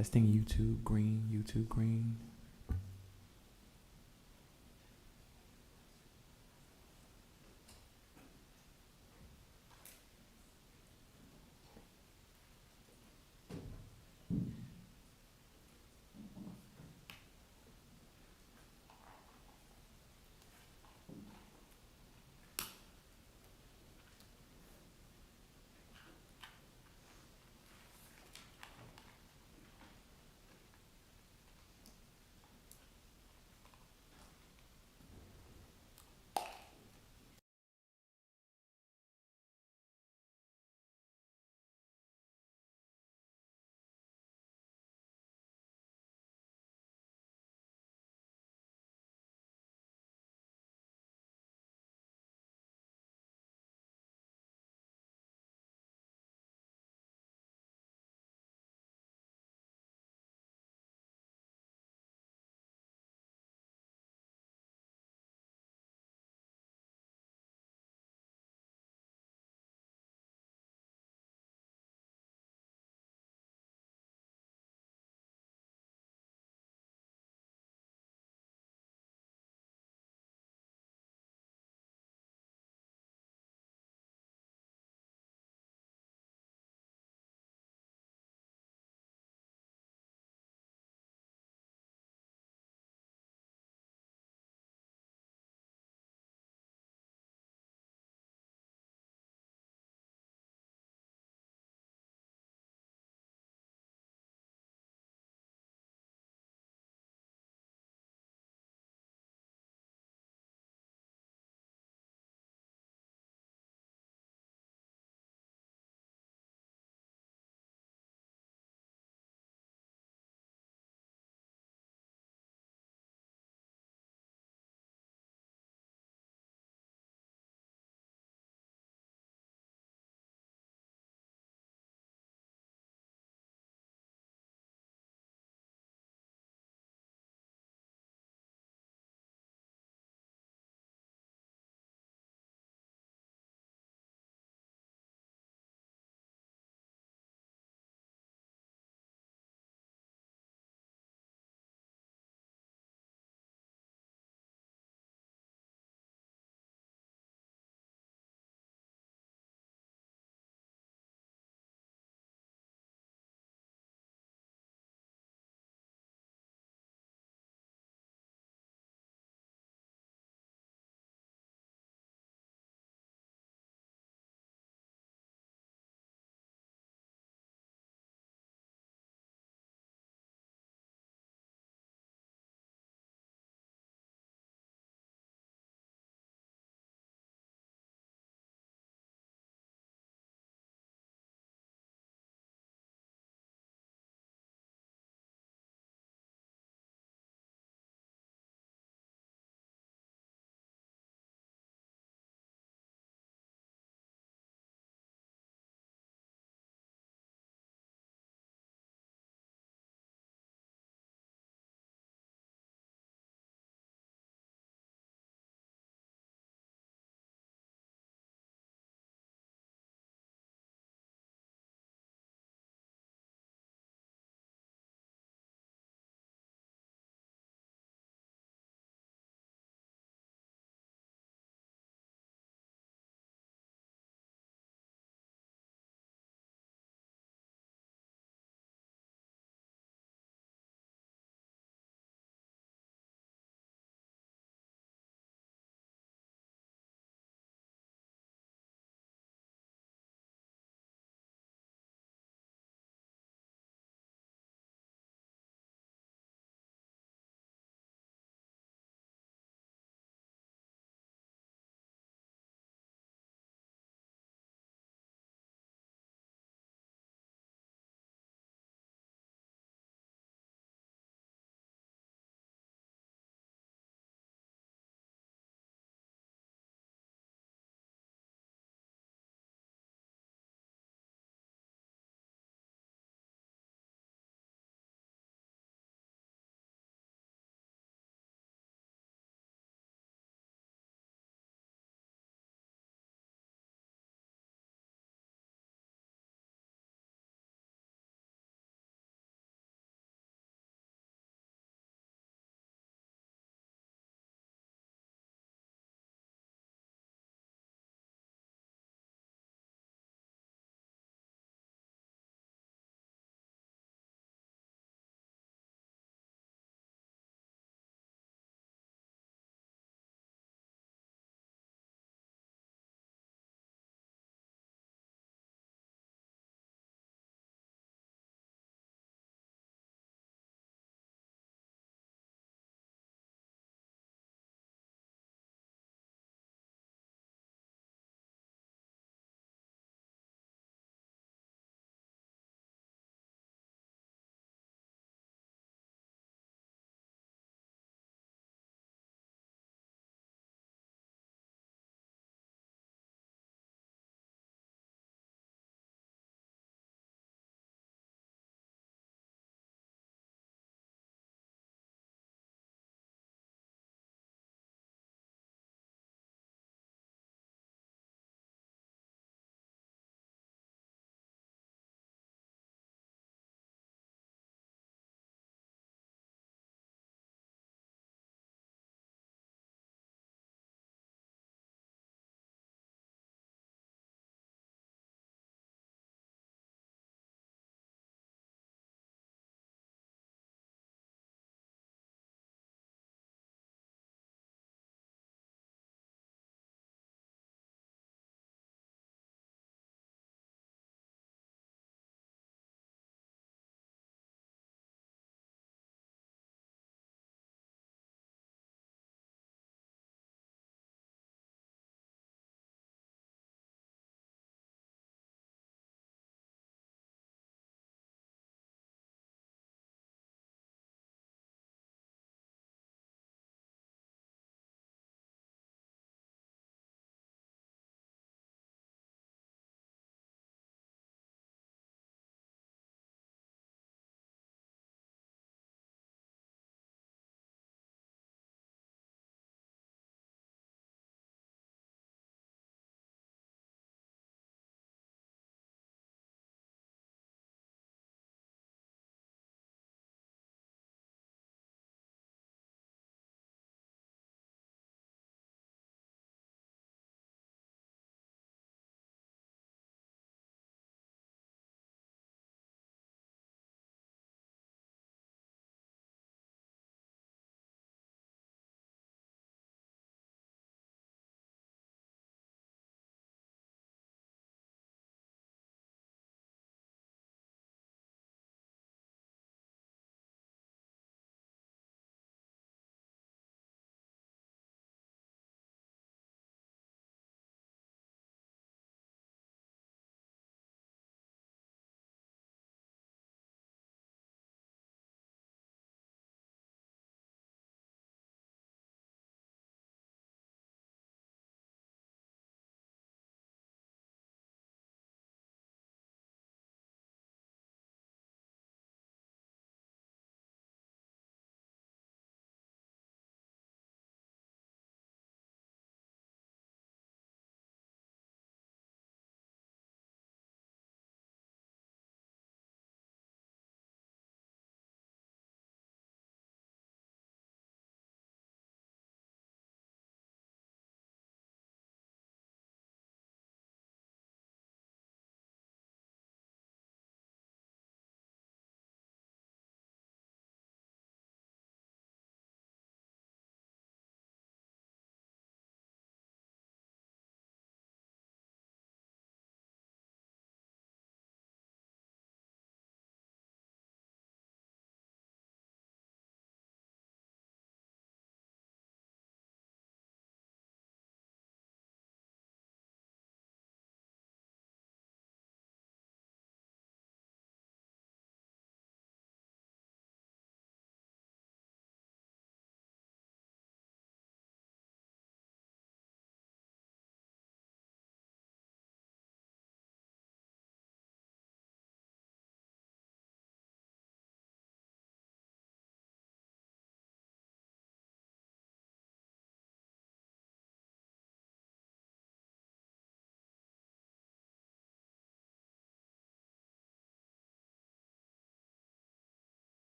Testing YouTube green, YouTube green.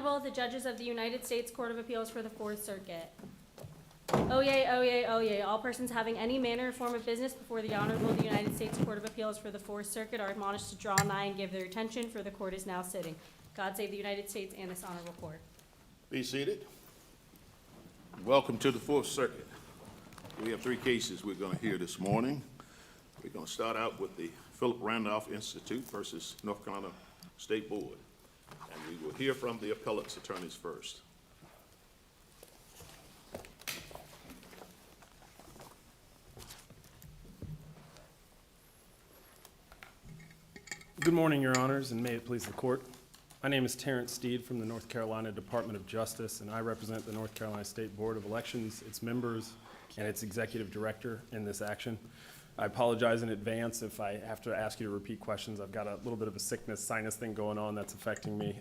Honorable, the judges of the United States Court of Appeals for the Fourth Circuit. Oyez, oyez, oyez. All persons having any manner or form of business before the Honorable the United States Court of Appeals for the Fourth Circuit are admonished to draw nigh and give their attention, for the court is now sitting. God save the United States and this honorable court. Be seated. Welcome to the Fourth Circuit. We have three cases we're going to hear this morning. We're going to start out with the Philip Randolph Institute versus North Carolina State Board. And we will hear from the appellate's attorneys first. Good morning, Your Honors, and may it please the Court. My name is Terrence Steed from the North Carolina Department of Justice, and I represent the North Carolina State Board of Elections, its members, and its executive director in this action. I apologize in advance if I have to ask you to repeat questions. I've got a little bit of a sinus thing going on that's affecting me.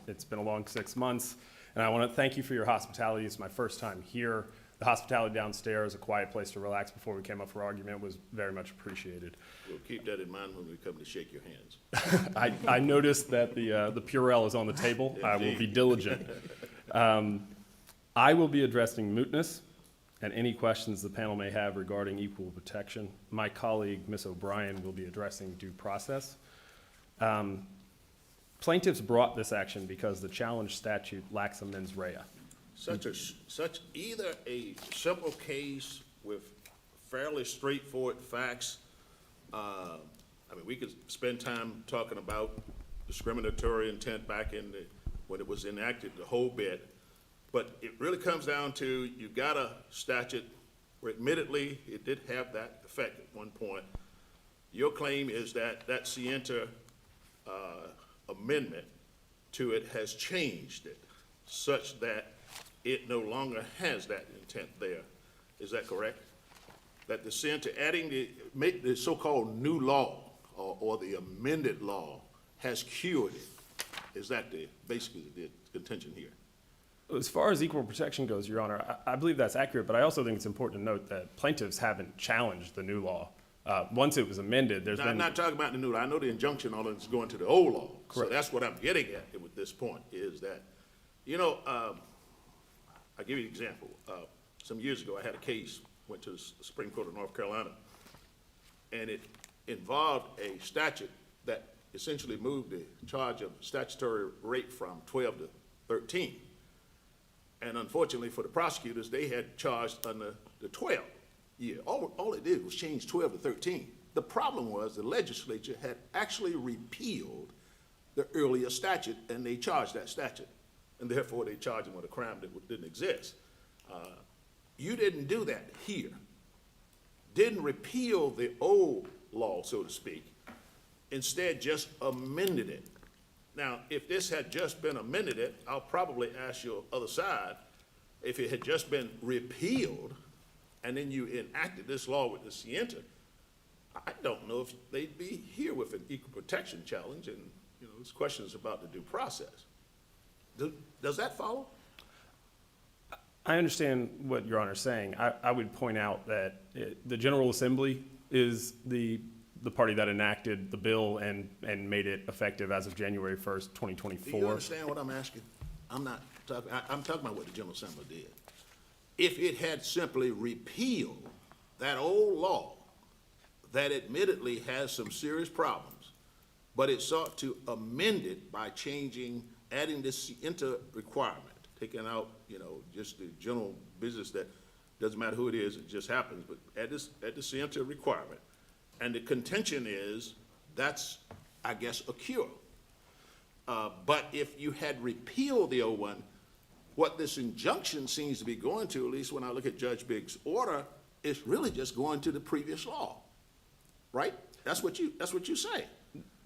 It's been a long 6 months, and I want to thank you for your hospitality. It's my first time here. The hospitality downstairs, a quiet place to relax before we came up for argument, was very much appreciated. We'll keep that in mind when we come to shake your hands. I noticed that the Purell is on the table. I will be diligent. I will be addressing mootness and any questions the panel may have regarding equal protection. My colleague, Ms. O'Brien, will be addressing due process. Plaintiffs brought this action because the challenge statute lacks a mens rea. Such either a simple case with fairly straightforward facts. I mean, we could spend time talking about discriminatory intent back when it was enacted, the whole bit. But it really comes down to, you got a statute where admittedly it did have that effect at one point. Your claim is that that Sienta amendment to it has changed it such that it no longer has that intent there. Is that correct? That the Sienta adding the so-called new law or the amended law has cured it. Is that basically the contention here? As far as equal protection goes, Your Honor, I believe that's accurate, but I also think it's important to note that plaintiffs haven't challenged the new law. Once it was amended, I'm not talking about the new law. I know the injunction on it is going to the old law. Correct. So that's what I'm getting at with this point, is that, you know, I'll give you an example. Some years ago, I had a case, went to the Supreme Court of North Carolina, and it involved a statute that essentially moved the charge of statutory rape from 12 to 13. And unfortunately for the prosecutors, they had charged under the 12 year. All it did was change 12 to 13. The problem was the legislature had actually repealed the earlier statute, and they charged that statute. And therefore they charged him with a crime that didn't exist. You didn't do that here. Didn't repeal the old law, so to speak. Instead, just amended it. Now, if this had just been amended, I'll probably ask your other side, if it had just been repealed, and then you enacted this law with the Sienta, I don't know if they'd be here with an equal protection challenge, and you know, there's questions about the due process. Does that follow? I understand what Your Honor is saying. I would point out that the General Assembly is the party that enacted the bill and made it effective as of January 1st, 2024. Do you understand what I'm asking? I'm talking about what the General Assembly did. If it had simply repealed that old law that admittedly has some serious problems, but it sought to amend it by adding this Sienta requirement, taking out, you know, just the general business that doesn't matter who it is, it just happens, but add the Sienta requirement. And the contention is that's, I guess, a cure. But if you had repealed the old one, what this injunction seems to be going to, at least when I look at Judge Biggs' order, is really just going to the previous law, right? That's what you say.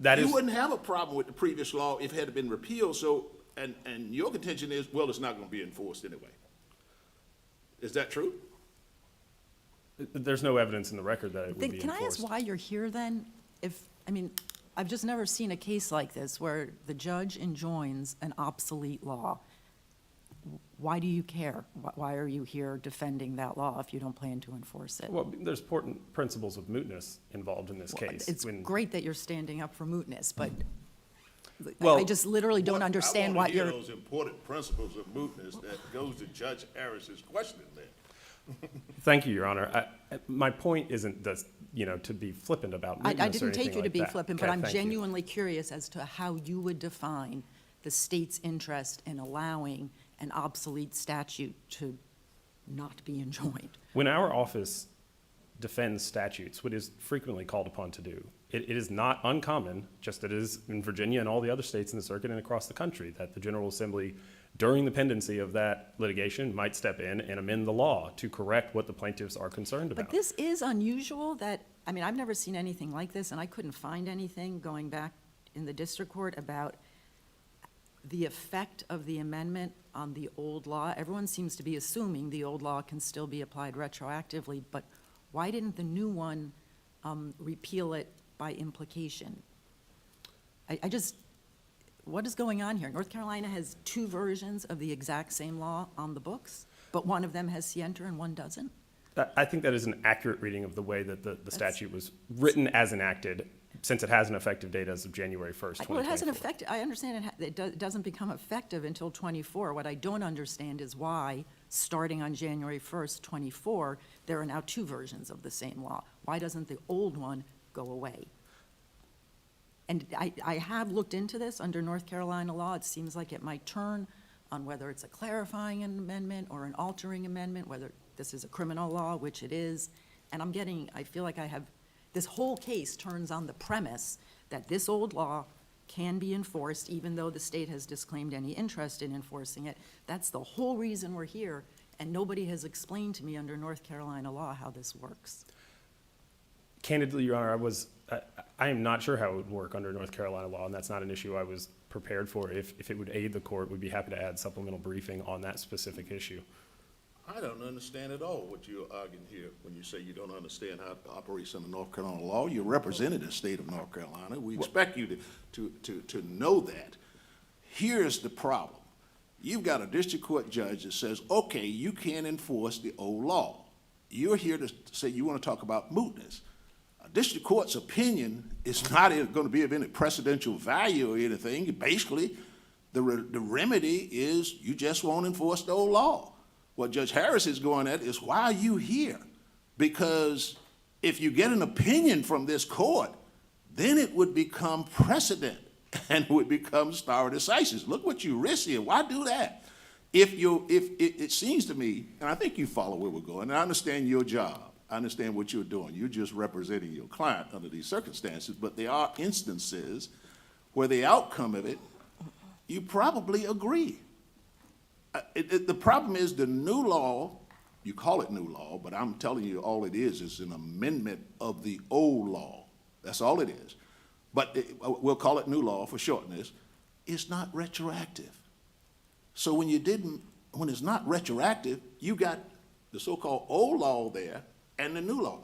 You wouldn't have a problem with the previous law if it had been repealed. So, and your contention is, well, it's not going to be enforced anyway. Is that true? There's no evidence in the record that it would be enforced. Can I ask why you're here then? I've just never seen a case like this where the judge enjoins an obsolete law. Why do you care? Why are you here defending that law if you don't plan to enforce it? Well, there's important principles of mootness involved in this case. It's great that you're standing up for mootness, but Well- I just literally don't understand what I you're. want to hear those important principles of mootness that goes to Judge Harris's question there. Thank you, Your Honor. My point isn't to be flippant about mootness I or didn't take anything you to like be that. flippant, Okay, but I'm thank you. genuinely curious as to how you would define the state's interest in allowing an obsolete statute to not be enjoined. When our office defends statutes, what is frequently called upon to do, it is not uncommon, just as it is in Virginia and all the other states in the circuit and across the country, that the General Assembly, during the pendency of that litigation, might step in and amend the law to correct what the plaintiffs are concerned about. But this is unusual that, I mean, I've never seen anything like this, and I couldn't find anything going back in the district court about the effect of the amendment on the old law. Everyone seems to be assuming the old law can still be applied retroactively, but why didn't the new one repeal it by implication? I just, what is going on here? North Carolina has two versions of the exact same law on the books, but one of them has scienter and one doesn't? I think that is an accurate reading of the way that the statute was written as enacted, since it has an effective date as of January 1st, 2024. Well, it has an effect, I understand it doesn't become effective until '24. What I don't understand is why, starting on January 1st, '24, there are now two versions of the same law. Why doesn't the old one go away? And I have looked into this under North Carolina law. It seems like it might turn on whether it's a clarifying amendment or an altering amendment, whether this is a criminal law, which it is. And I feel like this whole case turns on the premise that this old law can be enforced, even though the state has disclaimed any interest in enforcing it. That's the whole reason we're here, and nobody has explained to me under North Carolina law how this works. Candidly, Your Honor, I am not sure how it would work under North Carolina law, and that's not an issue I was prepared for. If it would aid the court, we'd be happy to add supplemental briefing on that specific issue. I don't understand at all what you're arguing here when you say you don't understand how it operates under North Carolina law. You're representing the state of North Carolina. We expect you to know that. Here's the problem. You've got a district court judge that says, okay, you can't enforce the old law. You're here to say you want to talk about mootness. A district court's opinion is not going to be of any precedential value or anything. Basically, the remedy is you just won't enforce the old law. What Judge Harris is going at is, why are you here? Because if you get an opinion from this court, then it would become precedent and would become stare decisis. Look what you risk here. Why do that? If it seems to me, and I think you follow where we're going, and I understand your job. I understand what you're doing. You're just representing your client under these circumstances, but there are instances where the outcome of it, you probably agree. The problem is the new law, you call it new law, but I'm telling you all it is an amendment of the old law. That's all it is. But we'll call it new law for shortness. It's not retroactive. So when it's not retroactive, you got the so-called old law there and the new law.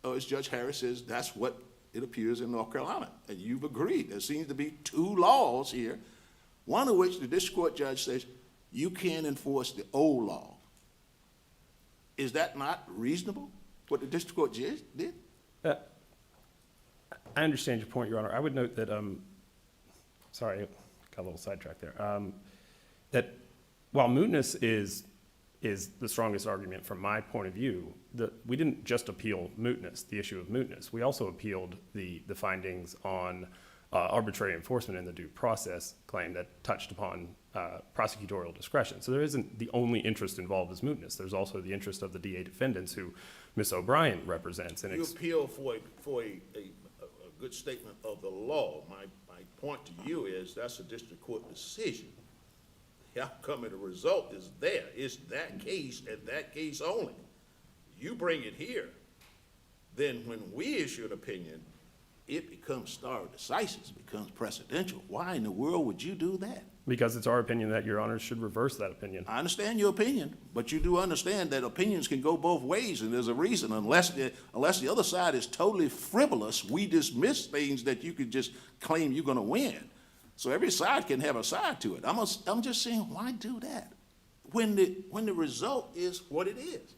As Judge Harris says, that's what it appears in North Carolina. And you've agreed. There seems to be two laws here, one of which the district court judge says, you can't enforce the old law. Is that not reasonable, what the district court judge did? I understand your point, Your Honor. I would note that, sorry, got a little sidetracked there, that while mootness is the strongest argument from my point of view, we didn't just appeal mootness, the issue of mootness. We also appealed the findings on arbitrary enforcement in the due process claim that touched upon prosecutorial discretion. So there isn't the only interest involved is mootness. There's also the interest of the DA defendants who Ms. O'Brien represents. And You appeal for a good statement of the law. My point to you is that's a district court decision. The outcome and the result is there. It's that case and that case only. You bring it here, then when we issue an opinion, it becomes stare decisis, becomes precedential. Why in the world would you do that? because it's our opinion that Your Honor should reverse that opinion. I understand your opinion, but you do understand that opinions can go both ways, and there's a reason. Unless the other side is totally frivolous, we dismiss things that you could just claim you're going to win. So every side can have a side to it. I'm just saying, why do that when the result is what it is?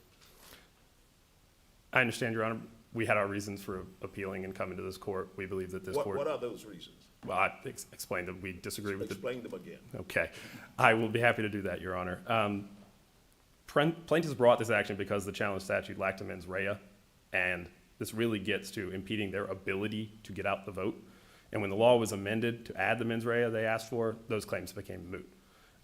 I understand, Your Honor. We had our reasons for appealing and coming to this court. We believe that this court. What are those reasons? Well, I explained that we disagree with the. Explain them again. Okay. I will be happy to do that, Your Honor. Plaintiffs brought this action because the challenge statute lacked a mens rea, and this really gets to impeding their ability to get out the vote. And when the law was amended to add the mens rea they asked for, those claims became moot.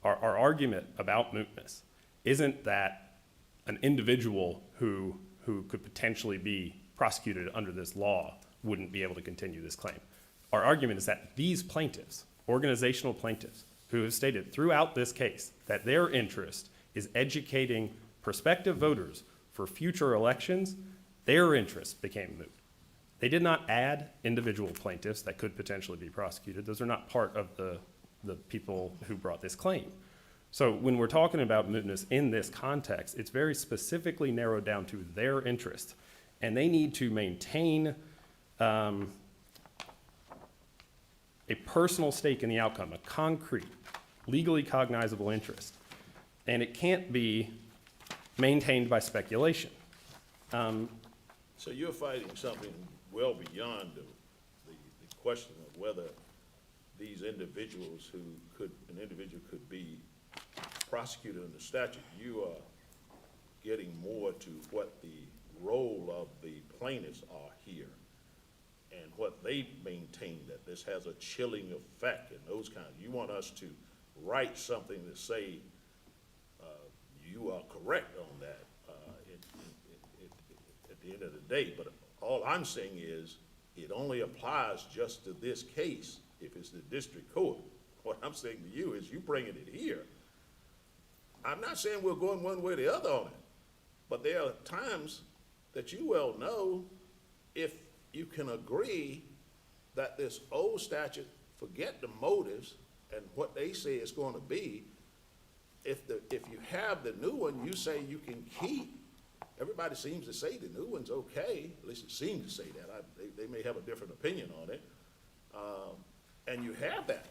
Our argument about mootness isn't that an individual who could potentially be prosecuted under this law wouldn't be able to continue this claim. Our argument is that these plaintiffs, organizational plaintiffs, who have stated throughout this case that their interest is educating prospective voters for future elections, their interest became moot. They did not add individual plaintiffs that could potentially be prosecuted. Those are not part of the people who brought this claim. So when we're talking about mootness in this context, it's very specifically narrowed down to their interest. And they need to maintain a personal stake in the outcome, a concrete, legally cognizable interest. And it can't be maintained by speculation. So you're fighting something well beyond the question of whether these individuals an individual could be prosecuted under statute. You are getting more to what the role of the plaintiffs are here and what they maintain, that this has a chilling effect and those kinds. You want us to write something to say you are correct on that at the end of the day. But all I'm saying is it only applies just to this case if it's the district court. What I'm saying to you is you bringing it here. I'm not saying we're going one way or the other on it, but there are times that you well know if you can agree that this old statute, forget the motives and what they say it's going to be, if you have the new one you say you can keep, everybody seems to say the new one's okay, at least it seems to say that. They may have a different opinion on it, and you have that.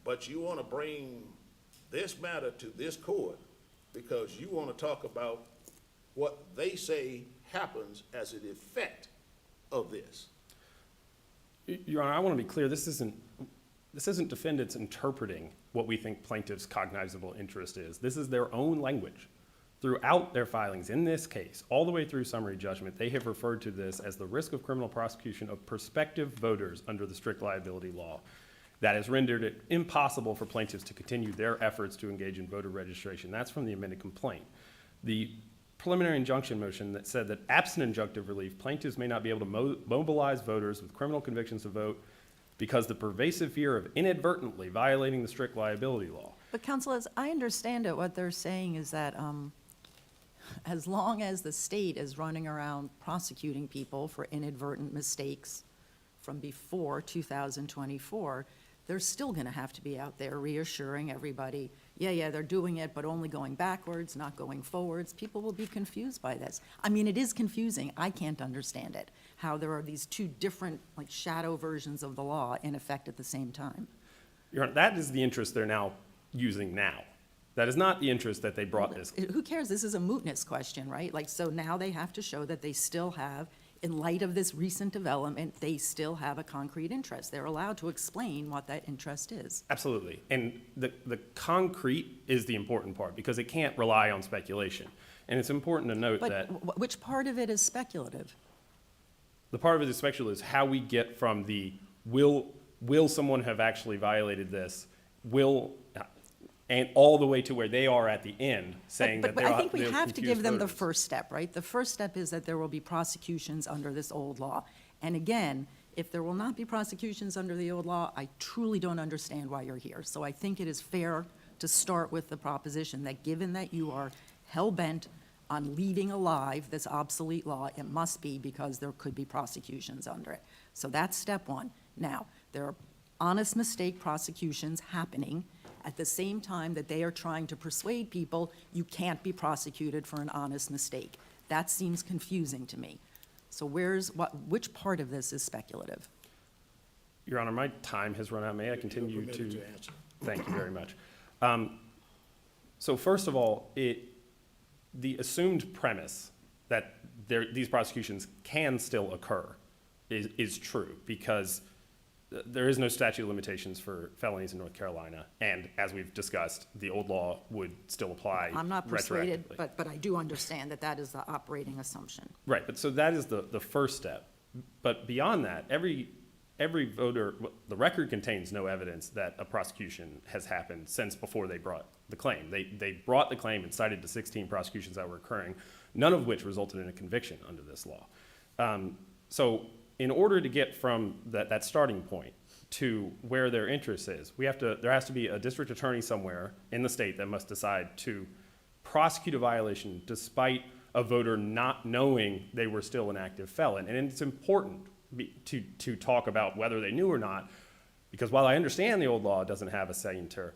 But you want to bring this matter to this court because you want to talk about what they say happens as an effect of this. Your Honor, I want to be clear, this isn't defendants interpreting what we think plaintiffs' cognizable interest is. This is their own language. Throughout their filings in this case, all the way through summary judgment, they have referred to this as the risk of criminal prosecution of prospective voters under the strict liability law. That has rendered it impossible for plaintiffs to continue their efforts to engage in voter registration. That's from the amended complaint. The preliminary injunction motion that said that absent injunctive relief, plaintiffs may not be able to mobilize voters with criminal convictions to vote because the pervasive fear of inadvertently violating the strict liability law. But counsel, as I understand it, what they're saying is that as long as the state is running around prosecuting people for inadvertent mistakes from before 2024, they're still going to have to be out there reassuring everybody, yeah, they're doing it, but only going backwards, not going forwards. People will be confused by this. I mean, it is confusing. I can't understand it, how there are these two different, like, shadow versions of the law in effect at the same time. Your Honor, that is the interest they're now using now. That is not the interest that they brought this. Who cares? This is a mootness question, right? Like, so now they have to show that they still have, in light of this recent development, they still have a concrete interest. They're allowed to explain what that interest is. Absolutely. And the concrete is the important part because it can't rely on speculation. And it's important to note that. But which part of it is speculative? The part of it is speculative is how we get from the will someone have actually violated this, and all the way to where they are at the end, saying that they're But I think we have to confused give them the voters. first step, right? The first step is that there will be prosecutions under this old law. And again, if there will not be prosecutions under the old law, I truly don't understand why you're here. So I think it is fair to start with the proposition that given that you are hell-bent on leaving alive this obsolete law, it must be because there could be prosecutions under it. So that's step one. Now, there are honest mistake prosecutions happening at the same time that they are trying to persuade people you can't be prosecuted for an honest mistake. That seems confusing to me. So which part of this is speculative? Your Honor, my time has run out. May I continue You're permitted to answer. Thank you very much. So first of all, the assumed premise that these prosecutions can still occur is true because there is no statute of limitations for felonies in North Carolina, and as we've discussed, the old law would still apply I'm not persuaded, retroactively. but I do understand that that is the operating assumption. Right, but so that is the first step. But beyond that, every voter, the record contains no evidence that a prosecution has happened since before they brought the claim. They brought the claim and cited the 16 prosecutions that were occurring, none of which resulted in a conviction under this law. So in order to get from that starting point to where their interest is, there has to be a district attorney somewhere in the state that must decide to prosecute a violation despite a voter not knowing they were still an active felon. And it's important to talk about whether they knew or not, because while I understand the old law doesn't have a scienter,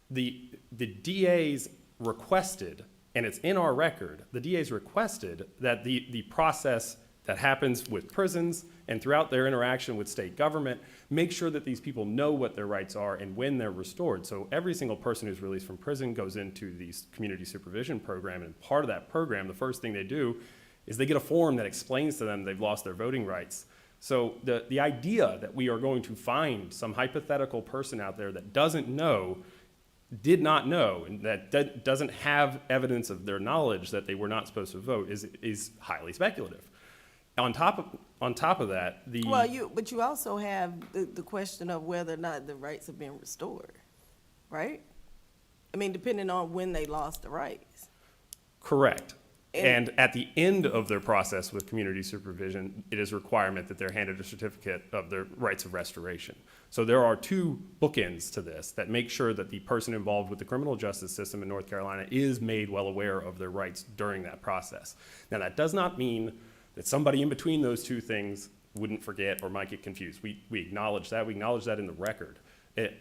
the DAs requested, and it's in our record, the DAs requested that the process that happens with prisons and throughout their interaction with state government, make sure that these people know what their rights are and when they're restored. So every single person who's released from prison goes into the community supervision program, and part of that program, the first thing they do is they get a form that explains to them they've lost their voting rights. So the idea that we are going to find some hypothetical person out there that doesn't know, did not know, and that doesn't have evidence of their knowledge that they were not supposed to vote is highly speculative. On top of that, but you also have the question of whether or not the rights have been restored, right? I mean, depending on when they lost the rights. Correct. And at the end of their process with community supervision, it is a requirement that they're handed a certificate of their rights of restoration. So there are two bookends to this that make sure that the person involved with the criminal justice system in North Carolina is made well aware of their rights during that process. Now, that does not mean that somebody in between those two things wouldn't forget or might get confused. We acknowledge that. We acknowledge that in the record.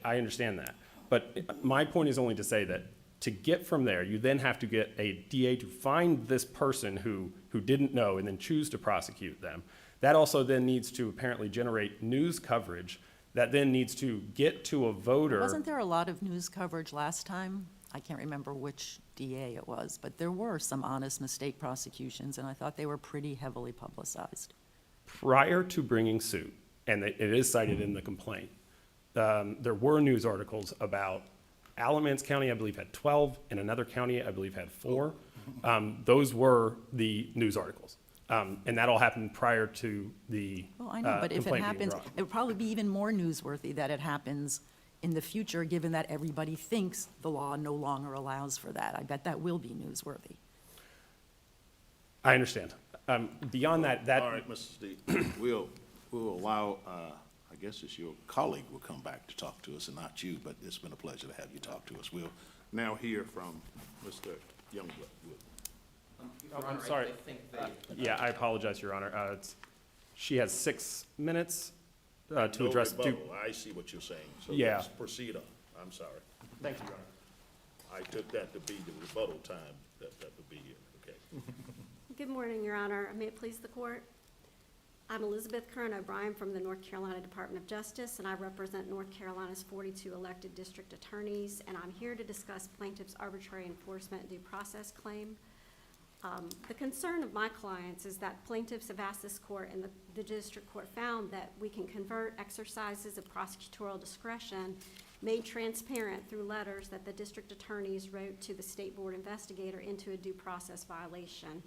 I understand that. But my point is only to say that to get from there, you then have to get a DA to find this person who didn't know and then choose to prosecute them. That also then needs to apparently generate news coverage that then needs to get to a voter. Wasn't there a lot of news coverage last time? I can't remember which DA it was, but there were some honest mistake prosecutions, and I thought they were pretty heavily publicized. Prior to bringing suit, and it is cited in the complaint, there were news articles about Alamance County, I believe, had 12, and another county, I believe, had 4. Those were the news articles. And that all happened prior to the Well, I know, but if it complaint being happens, brought. it would probably be even more newsworthy that it happens in the future, given that everybody thinks the law no longer allows for that. I bet that will be newsworthy. I understand. Beyond that. All right, Mr. Steve, we'll allow, I guess it's your colleague will come back to talk to us, and not you, but it's been a pleasure to have you talk to us. We'll now hear from Mr. Youngblood. I'm sorry. Yeah, I apologize, Your Honor. She has 6 minutes to address. No rebuttal. I see what you're saying. So Yeah. let's proceed on. I'm sorry. Thank you, Your Honor. I took that to be the rebuttal time that would be here. Okay. Good morning, Your Honor. May it please the court? I'm Elizabeth Kern O'Brien from the North Carolina Department of Justice, and I represent North Carolina's 42 elected district attorneys, and I'm here to discuss plaintiff's arbitrary enforcement due process claim. The concern of my clients is that plaintiffs have asked this court, and the district court found that we can convert exercises of prosecutorial discretion made transparent through letters that the district attorneys wrote to the state board investigator into a due process violation.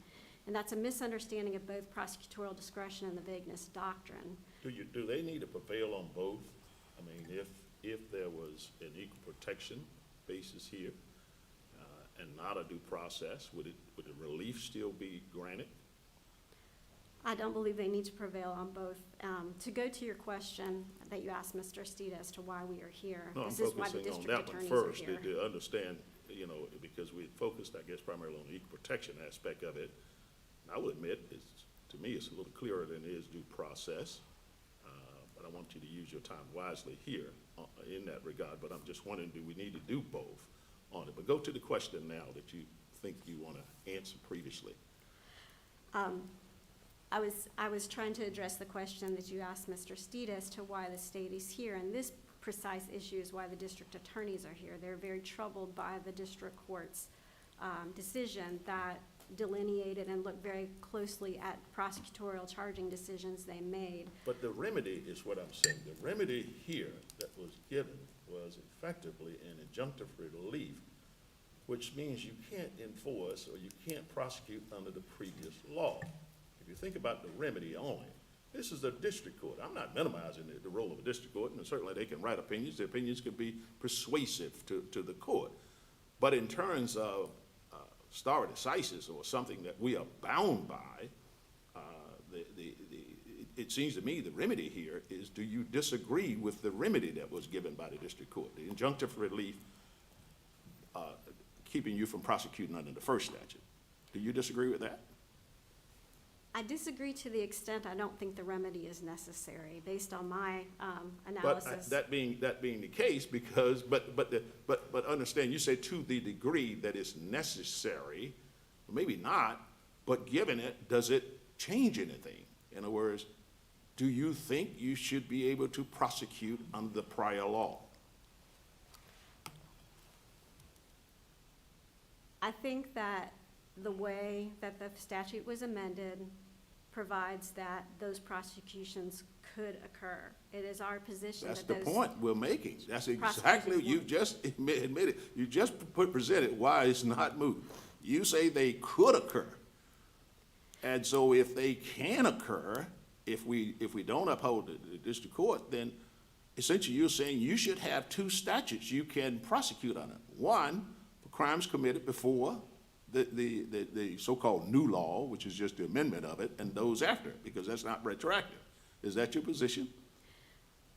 And that's a misunderstanding of both prosecutorial discretion and the vagueness doctrine. Do they need to prevail on both? I mean, if there was an equal protection basis here and not a due process, would the relief still be granted? I don't believe they need to prevail on both. To go to your question that you asked Mr. Steed as to why we are here, No, I'm this is why the focusing on district that one attorneys are first, here. to understand, because we focused, I guess, primarily on the equal protection aspect of it. I will admit, to me, it's a little clearer than it is due process, but I want you to use your time wisely here in that regard, but I'm just wondering, do we need to do both on it? But go to the question now that you think you want to answer previously. I was trying to address the question that you asked Mr. Steed as to why the state is here, and this precise issue is why the district attorneys are here. They're very troubled by the district court's decision that delineated and looked very closely at prosecutorial charging decisions they made. But the remedy is what I'm saying. The remedy here that was given was effectively an injunctive relief, which means you can't enforce or you can't prosecute under the previous law. If you think about the remedy only, this is a district court. I'm not minimizing the role of a district court, and certainly they can write opinions. The opinions can be persuasive to the court. But in terms of stare decisis, or something that we are bound by, it seems to me the remedy here is, do you disagree with the remedy that was given by the district court? The injunctive relief keeping you from prosecuting under the first statute. Do you disagree with that? I disagree to the extent I don't think the remedy is necessary, based on my But analysis. that being the case, because, but understand, you say to the degree that it's necessary, maybe not, but given it, does it change anything? In other words, do you think you should be able to prosecute under the prior law? I think that the way that the statute was amended provides that those prosecutions could occur. It is our position That's that the those. point we're making. That's exactly, prosecutions you won't. just admitted, you just presented why it's not moot. You say they could occur. And so if they can occur, if we don't uphold the district court, then essentially you're saying you should have two statutes you can prosecute under. One, for crimes committed before the so-called new law, which is just the amendment of it, and those after, because that's not retroactive. Is that your position?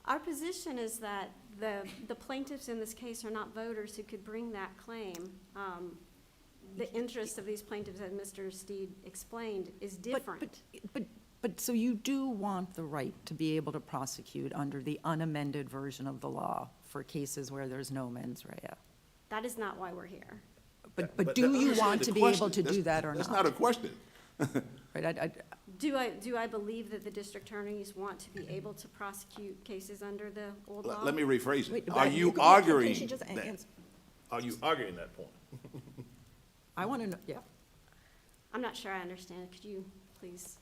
Our position is that the plaintiffs in this case are not voters who could bring that claim. The interest of these plaintiffs, as Mr. Steed explained, is different. But so you do want the right to be able to prosecute under the unamended version of the law for cases where there's no mens rea? That is not why we're here. But do you understand want the to be question. able to do that or not? That's not a question. Right, Do I believe that the district attorneys want to be able to prosecute cases under the old law? Let me rephrase it. Wait, Are but you you can- arguing can she just that? answer? Are you arguing that point? I want to know, yeah. I'm not sure I understand. Could you please?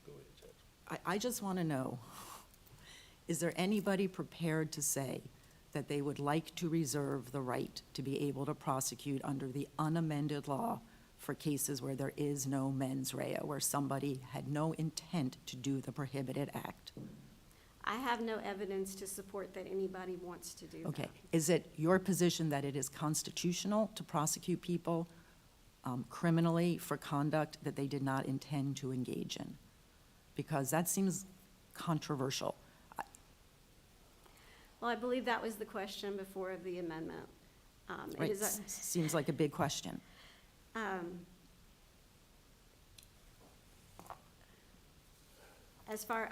Go ahead, Judge. I just want to know, is there anybody prepared to say that they would like to reserve the right to be able to prosecute under the unamended law for cases where there is no mens rea, where somebody had no intent to do the prohibited act? I have no evidence to support that anybody wants to do that. Okay, is it your position that it is constitutional to prosecute people criminally for conduct that they did not intend to engage in? Because that seems controversial. Well, I believe that was the question before the amendment. It Right, is seems like a big question. As far,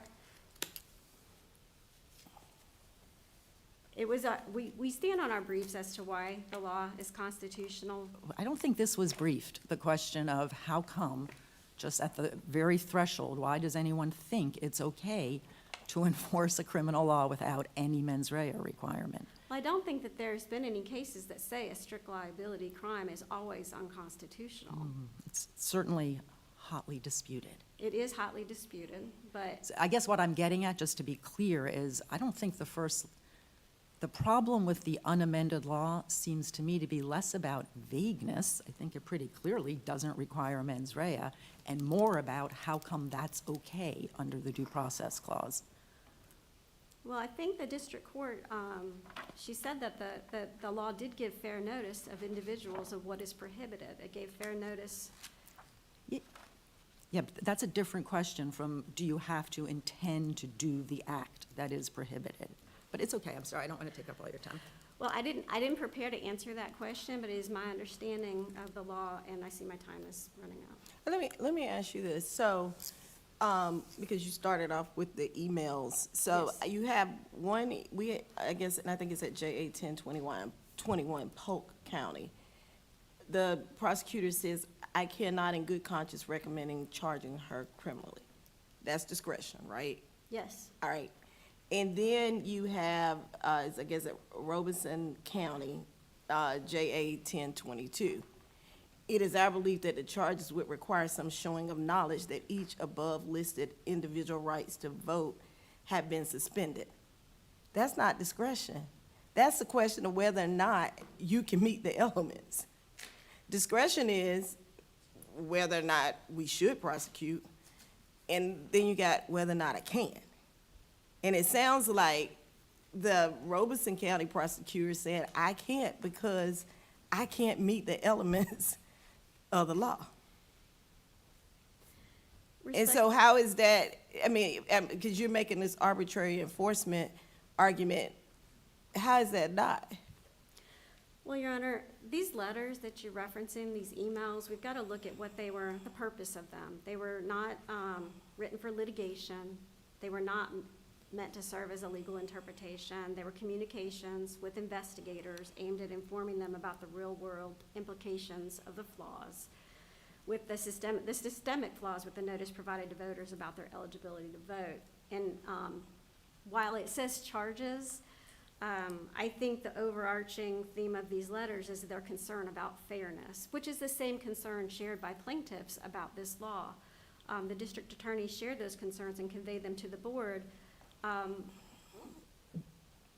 it was, we stand on our briefs as to why the law is constitutional. I don't think this was briefed, the question of how come, just at the very threshold, why does anyone think it's okay to enforce a criminal law without any mens rea requirement? Well, I don't think that there's been any cases that say a strict liability crime is always unconstitutional. It's certainly hotly disputed. It is hotly disputed, but So I guess what I'm getting at, just to be clear, is I don't think the problem with the unamended law seems to me to be less about vagueness. I think it pretty clearly doesn't require mens rea, and more about how come that's okay under the due process clause. well, I think the district court, she said that the law did give fair notice of individuals of what is prohibited. It gave fair notice. Yeah, but that's a different question from, do you have to intend to do the act that is prohibited? But it's okay, I'm sorry, I don't want to take up all your time. Well, I didn't prepare to answer that question, but it is my understanding of the law, and I see my time is running out. Let me ask you this, so, because you started off with the emails, so Yes. you have one, I guess, and I think it's at JA 1021 Polk County. The prosecutor says, I cannot in good conscience recommending charging her criminally. That's discretion, right? Yes. All right. And then you have, I guess, at Robeson County, JA 1022. It is our belief that the charges would require some showing of knowledge that each above-listed individual rights to vote have been suspended. That's not discretion. That's the question of whether or not you can meet the elements. Discretion is whether or not we should prosecute, and then you got whether or not I can. And it sounds like the Robeson County prosecutor said, I can't because I can't meet the elements of the law. And so how is that, I mean, because you're making this arbitrary enforcement argument, how is that not? Well, Your Honor, these letters that you're referencing, these emails, we've got to look at what they were, the purpose of them. They were not written for litigation. They were not meant to serve as a legal interpretation. They were communications with investigators aimed at informing them about the real-world implications of the flaws, with the systemic flaws with the notice provided to voters about their eligibility to vote. And while it says charges, I think the overarching theme of these letters is their concern about fairness, which is the same concern shared by plaintiffs about this law. The district attorney shared those concerns and conveyed them to the board.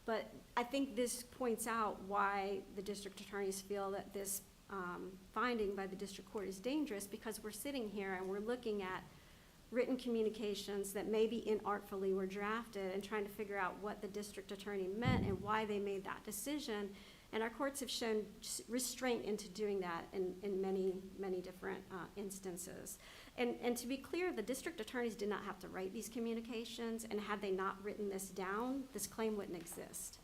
But I think this points out why the district attorneys feel that this finding by the district court is dangerous, because we're sitting here and we're looking at written communications that maybe inartfully were drafted and trying to figure out what the district attorney meant and why they made that decision. And our courts have shown restraint into doing that in many, many different instances. And to be clear, the district attorneys did not have to write these communications, and had they not written this down, this claim wouldn't exist.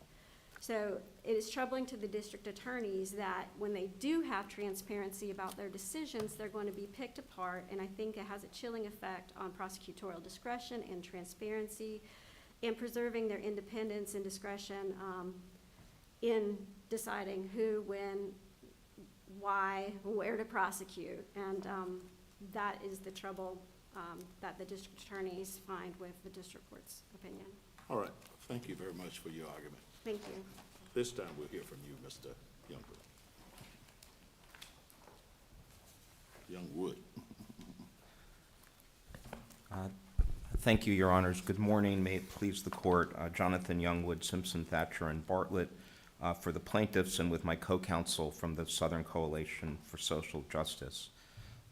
So it is troubling to the district attorneys that when they do have transparency about their decisions, they're going to be picked apart, and I think it has a chilling effect on prosecutorial discretion and transparency and preserving their independence and discretion in deciding who, when, why, where to prosecute. And that is the trouble that the district attorneys find with the district court's opinion. All right, thank you very much for your argument. Thank you. This time we'll hear from you, Mr. Youngwood. Thank you, Your Honors. Good morning. May it please the court. Jonathan Youngwood, Simpson, Thatcher, and Bartlett for the plaintiffs, and with my co-counsel from the Southern Coalition for Social Justice.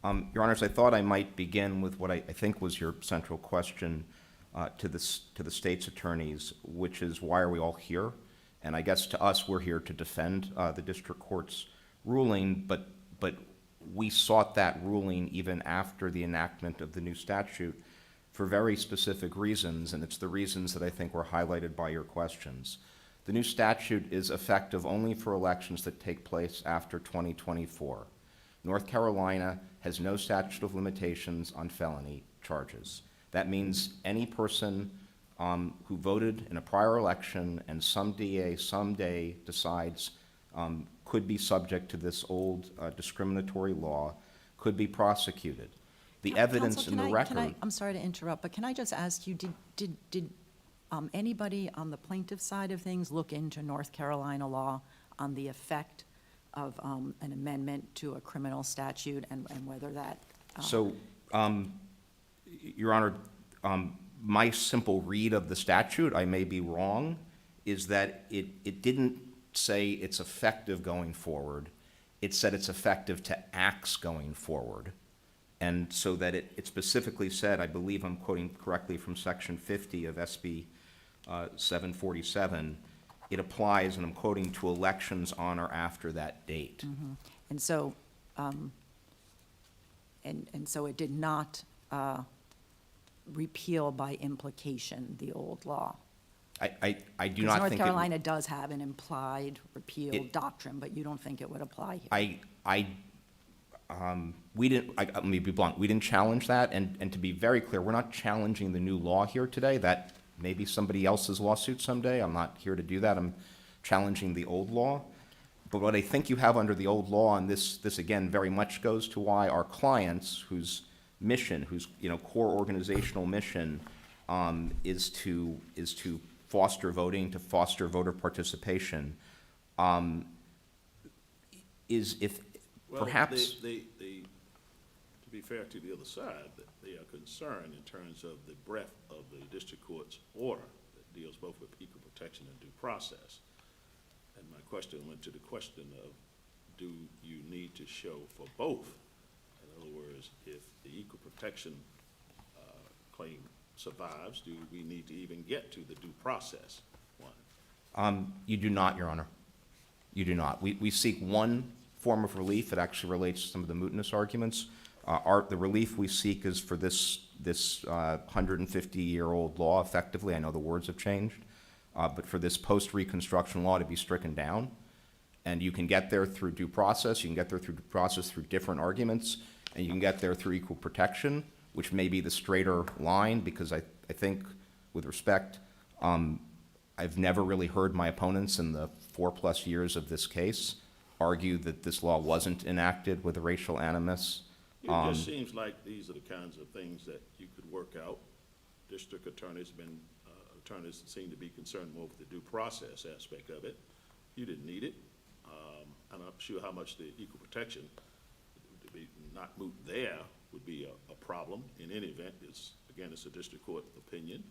Your Honors, I thought I might begin with what I think was your central question to the state's attorneys, which is, why are we all here? And I guess to us, we're here to defend the district court's ruling, but we sought that ruling even after the enactment of the new statute for very specific reasons, and it's the reasons that I think were highlighted by your questions. The new statute is effective only for elections that take place after 2024. North Carolina has no statute of limitations on felony charges. That means any person who voted in a prior election and some DA someday decides could be subject to this old discriminatory law could be prosecuted. The evidence Counsel, in the record. I'm sorry to interrupt, but can I just ask you, did anybody on the plaintiff side of things look into North Carolina law on the effect of an amendment to a criminal statute and whether that? So, Your Honor, my simple read of the statute, I may be wrong, is that it didn't say it's effective going forward. It said it's effective to acts going forward. And so that it specifically said, I believe I'm quoting correctly from Section 50 of SB 747, it applies, and I'm quoting, to elections on or after that date. Mm-hmm. And so, and so it did not repeal by implication the old law. I do not think Because North Carolina does have an implied repeal doctrine, but you don't think it would apply here? Let me be blunt, we didn't challenge that, and to be very clear, we're not challenging the new law here today. That may be somebody else's lawsuit someday. I'm not here to do that. I'm challenging the old law. But what I think you have under the old law, and this again very much goes to why our clients, whose mission, whose core organizational mission is to foster voting, to foster voter participation, is if Well, perhaps, to be fair to the other side, that they are concerned in terms of the breadth of the district court's order that deals both with equal protection and due process. And my question went to the question of, do you need to show for both? In other words, if the equal protection claim survives, do we need to even get to the due process one? you do not, Your Honor. You do not. We seek one form of relief. It actually relates to some of the mootness arguments. The relief we seek is for this 150-year-old law, effectively. I know the words have changed, but for this post-Reconstruction law to be stricken down. And you can get there through due process. You can get there through due process through different arguments, and you can get there through equal protection, which may be the straighter line, because I think, with respect, I've never really heard my opponents in the 4+ years of this case argue that this law wasn't enacted with a racial animus. It just seems like these are the kinds of things that you could work out. District attorneys attorneys seem to be concerned more with the due process aspect of it. You didn't need it. I'm not sure how much the equal protection, to be not moot there, would be a problem. In any event, it's a district court opinion.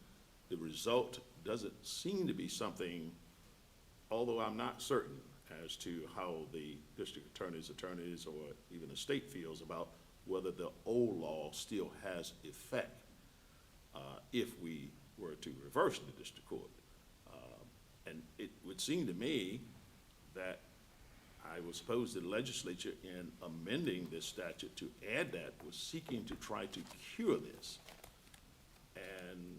The result doesn't seem to be something, although I'm not certain as to how the district attorneys, or even the state feels about whether the old law still has effect if we were to reverse the district court. And it would seem to me that I would suppose the legislature, in amending this statute to add that, was seeking to try to cure this. And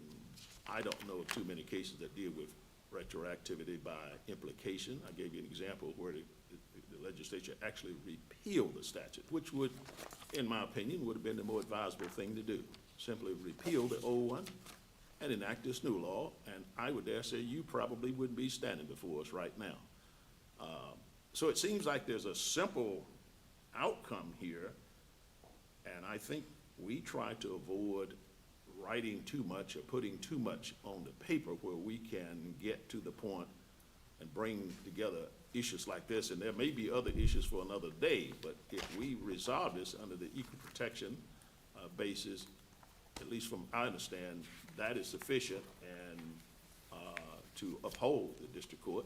I don't know of too many cases that deal with retroactivity by implication. I gave you an example where the legislature actually repealed the statute, which would, in my opinion, would have been the more advisable thing to do. Simply repeal the old one and enact this new law, and I would dare say you probably wouldn't be standing before us right now. So it seems like there's a simple outcome here, and I think we try to avoid writing too much or putting too much on the paper where we can get to the point and bring together issues like this. And there may be other issues for another day, but if we resolve this under the equal protection basis, at least from I understand, that is sufficient and to uphold the district court.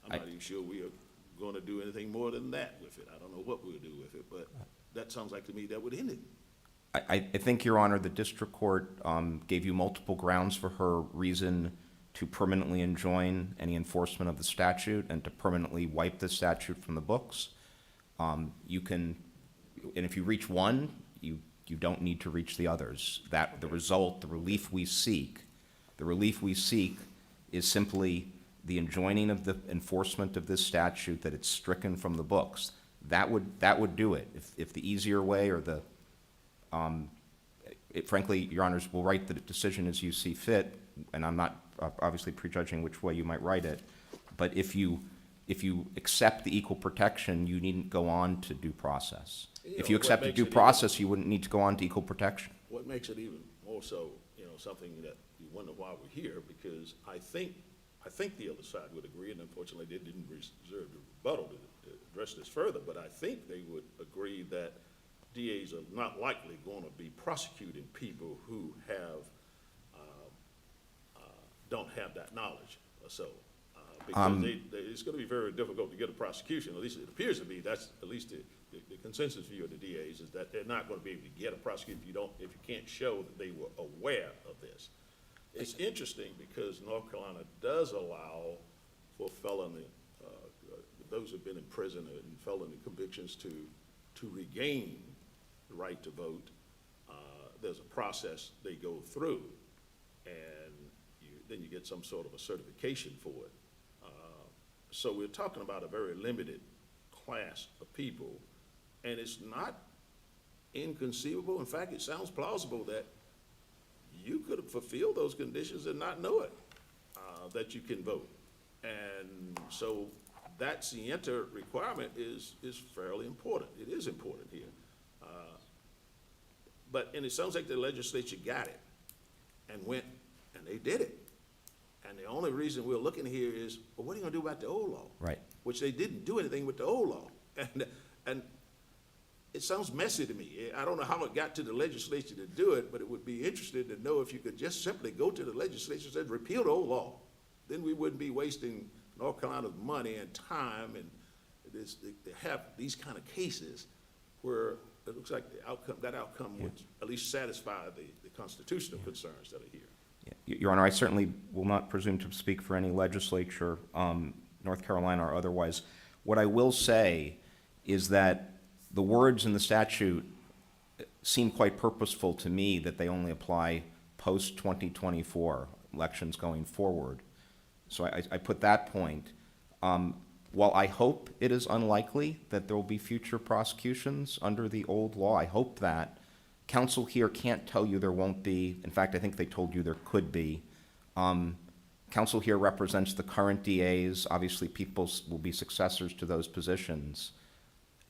I'm not even sure we are going to do anything more than that with it. I don't know what we'll do with it, but that sounds like to me that would end it. I think, Your Honor, the district court gave you multiple grounds for her reason to permanently enjoin any enforcement of the statute and to permanently wipe the statute from the books. You can, and if you reach one, you don't need to reach the others. That the result, the relief we seek is simply the enjoining of the enforcement of this statute, that it's stricken from the books. That would do it. If the easier way or the frankly, Your Honors, will write the decision as you see fit, and I'm not obviously prejudging which way you might write it, but if you accept the equal protection, you needn't go on to due process. If you accept the due process, you wouldn't need to go on to equal protection. What makes it even more so, something that you wonder why we're here, because I think the other side would agree, and unfortunately they didn't reserve the rebuttal to address this further, but I think they would agree that DAs are not likely going to be prosecuting people who don't have that knowledge or so. Because it's going to be very difficult to get a prosecution. At least it appears to be. That's at least the consensus view of the DAs, is that they're not going to be able to get a prosecution if you can't show that they were aware of this. It's interesting because North Carolina does allow for felony, those who've been in prison and felony convictions to regain the right to vote. There's a process they go through, and then you get some sort of a certification for it. So we're talking about a very limited class of people, and it's not inconceivable. In fact, it sounds plausible that you could have fulfilled those conditions and not know it, that you can vote. And so that scienter requirement is fairly important. It is important here. And it sounds like the legislature got it and went, and they did it. And the only reason we're looking here is, well, what are you going to do about the old law? Right. Which they didn't do anything with the old law. And it sounds messy to me. I don't know how it got to the legislature to do it, but it would be interesting to know if you could just simply go to the legislature and say, repeal the old law. Then we wouldn't be wasting North Carolina's money and time and to have these kind of cases where it looks like that outcome would at least satisfy the constitutional concerns that are here. Yeah. Your Honor, I certainly will not presume to speak for any legislature, North Carolina or otherwise. What I will say is that the words in the statute seem quite purposeful to me, that they only apply post-2024 elections going forward. So I put that point. While I hope it is unlikely that there will be future prosecutions under the old law, I hope that, counsel here can't tell you there won't be. In fact, I think they told you there could be. Counsel here represents the current DAs. Obviously, people will be successors to those positions.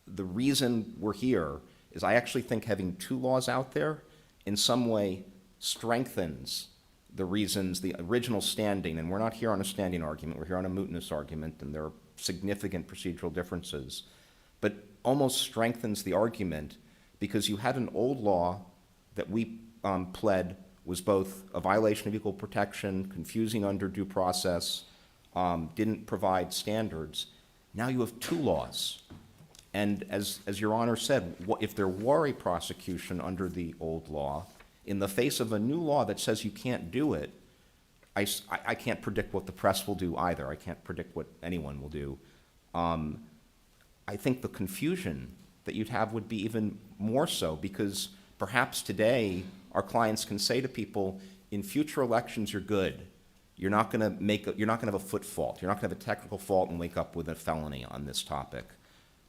The reason we're here is I actually think having two laws out there in some way strengthens the reasons, the original standing, and we're not here on a standing argument, we're here on a mootness argument, and there are significant procedural differences, but almost strengthens the argument because you had an old law that we pled was both a violation of equal protection, confusing under due process, didn't provide standards. Now you have two laws. And as Your Honor said, if there were a prosecution under the old law, in the face of a new law that says you can't do it, I can't predict what the press will do either. I can't predict what anyone will do. I think the confusion that you'd have would be even more so because perhaps today our clients can say to people, in future elections you're good. You're not going to have a foot fault. You're not going to have a technical fault and wake up with a felony on this topic.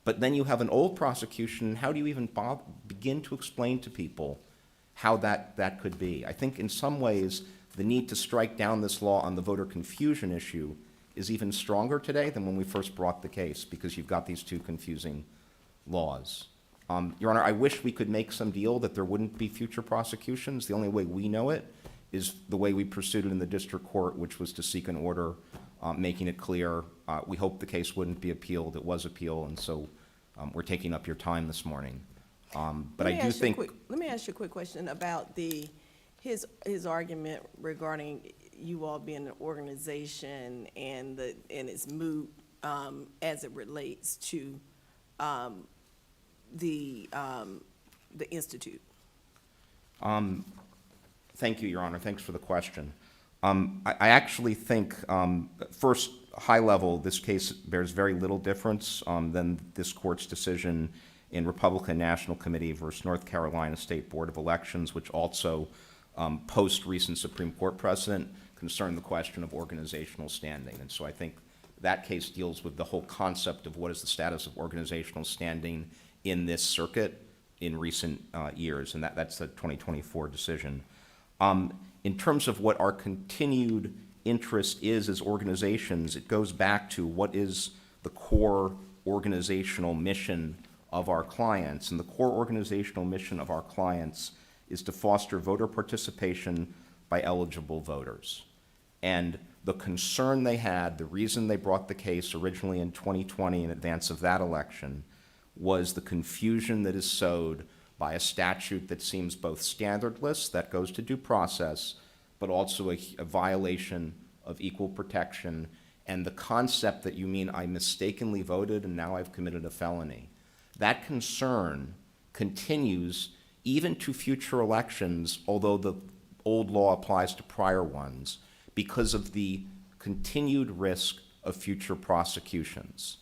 But then you have an old prosecution. How do you even begin to explain to people how that could be? I think in some ways the need to strike down this law on the voter confusion issue is even stronger today than when we first brought the case because you've got these two confusing laws. Your Honor, I wish we could make some deal that there wouldn't be future prosecutions. The only way we know it is the way we pursued it in the district court, which was to seek an order making it clear. We hope the case wouldn't be appealed. It was appealed, and so we're taking up your time this morning. But I do think... Let me ask you a quick question about his argument regarding you all being an organization and it's moot as it relates to the Institute. Thank you, Your Honor. Thanks for the question. I actually think, first, high level, this case bears very little difference than this court's decision in Republican National Committee versus North Carolina State Board of Elections, which also, post-recent Supreme Court precedent, concerned the question of organizational standing. And so I think that case deals with the whole concept of what is the status of organizational standing in this circuit in recent years, and that's the 2024 decision. In terms of what our continued interest is as organizations, it goes back to what is the core organizational mission of our clients. And the core organizational mission of our clients is to foster voter participation by eligible voters. And the concern they had, the reason they brought the case originally in 2020 in advance of that election, was the confusion that is sowed by a statute that seems both standardless, that goes to due process, but also a violation of equal protection, and the concept that you mean I mistakenly voted and now I've committed a felony. That concern continues even to future elections, although the old law applies to prior ones, because of the continued risk of future prosecutions.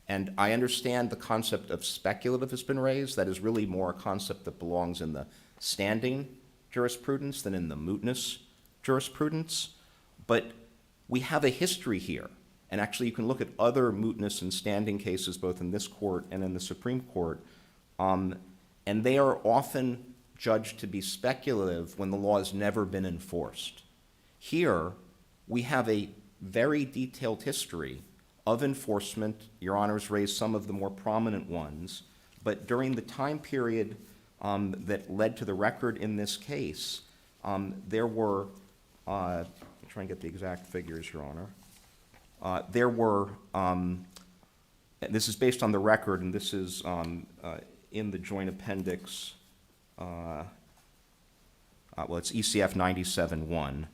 And I understand the concept of speculative has been raised. That is really more a concept that belongs in the standing jurisprudence than in the mootness jurisprudence. But we have a history here. And actually, you can look at other mootness and standing cases, both in this court and in the Supreme Court, and they are often judged to be speculative when the law has never been enforced. Here, we have a very detailed history of enforcement. Your Honors raised some of the more prominent ones, but during the time period that led to the record in this case, there were, I'll try and get the exact figures, Your Honor. There were, this is based on the record, and this is in the joint appendix, well, it's ECF 97-1.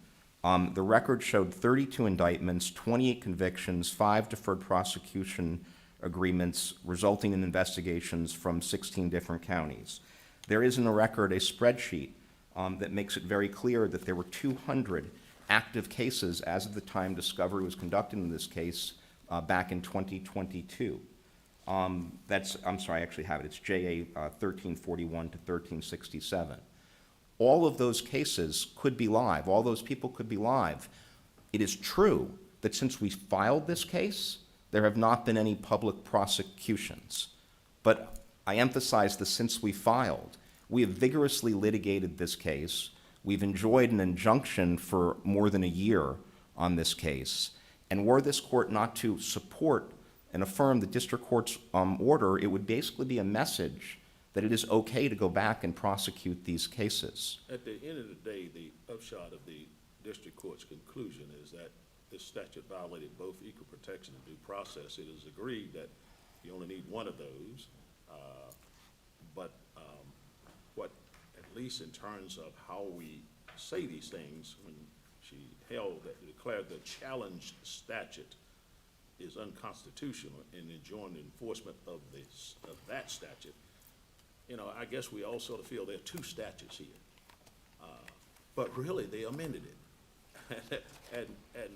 The record showed 32 indictments, 28 convictions, 5 deferred prosecution agreements resulting in investigations from 16 different counties. There is in the record a spreadsheet that makes it very clear that there were 200 active cases as of the time discovery was conducted in this case back in 2022. I'm sorry, I actually have it. It's JA 1341 to 1367. All of those cases could be live. All those people could be live. It is true that since we filed this case, there have not been any public prosecutions. But I emphasize the since we filed. We have vigorously litigated this case. We've enjoyed an injunction for more than a year on this case. And were this court not to support and affirm the district court's order, it would basically be a message that it is okay to go back and prosecute these cases. At the end of the day, the upshot of the district court's conclusion is that this statute violated both equal protection and due process. It is agreed that you only need one of those, but what, at least in terms of how we say these things, when she declared the challenged statute is unconstitutional and enjoined enforcement of that statute, you know, I guess we all sort of feel there are two statutes here. But really, they amended it. and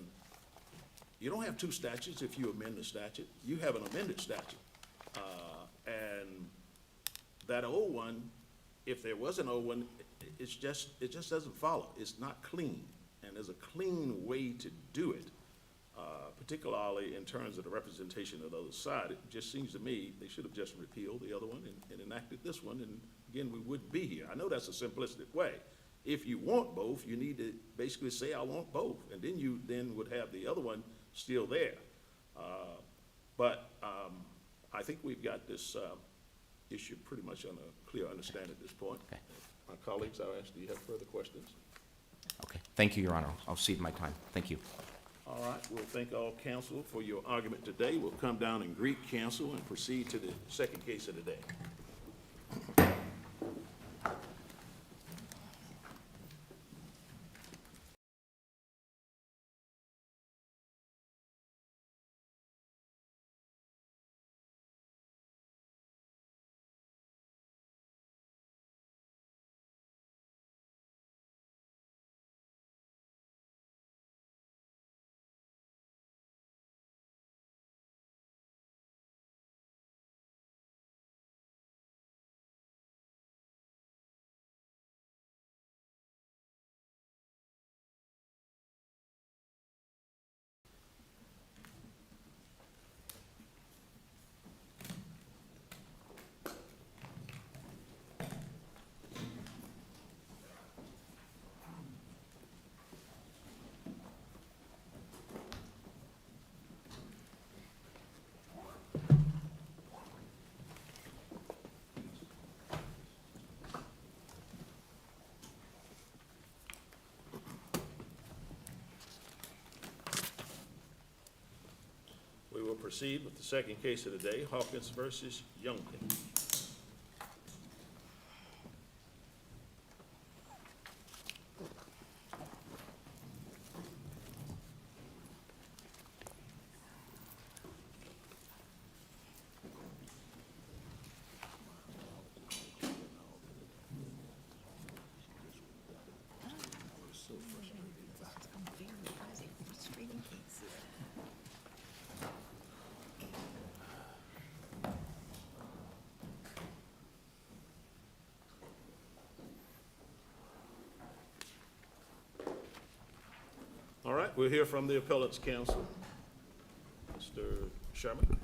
you don't have two statutes if you amend the statute. You have an amended statute. And that old one, if there was an old one, it just doesn't follow. It's not clean. And there's a clean way to do it, particularly in terms of the representation of the other side. It just seems to me they should have just repealed the other one and enacted this one, and again, we wouldn't be here. I know that's a simplistic way. If you want both, you need to basically say, I want both, and then you would have the other one still there. But I think we've got this issue pretty much on a clear understanding at this point. Okay. My colleagues, I'll ask, do you have further questions? Okay. Thank you, Your Honor. I'll cede my time. Thank you. All right, we'll thank all counsel for your argument today. We'll come down and greet counsel and proceed to the second case of the day. We will proceed with the second case of the day, Hawkins versus Youngkin. All right, we'll hear from the appellate's counsel. Mr. Sherman.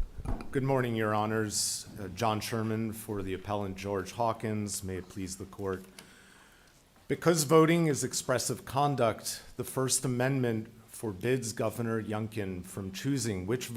Good morning, Your Honors. John Sherman for the appellant George Hawkins. May it please the court. Because voting is expressive conduct, the First Amendment forbids Governor Youngkin from choosing which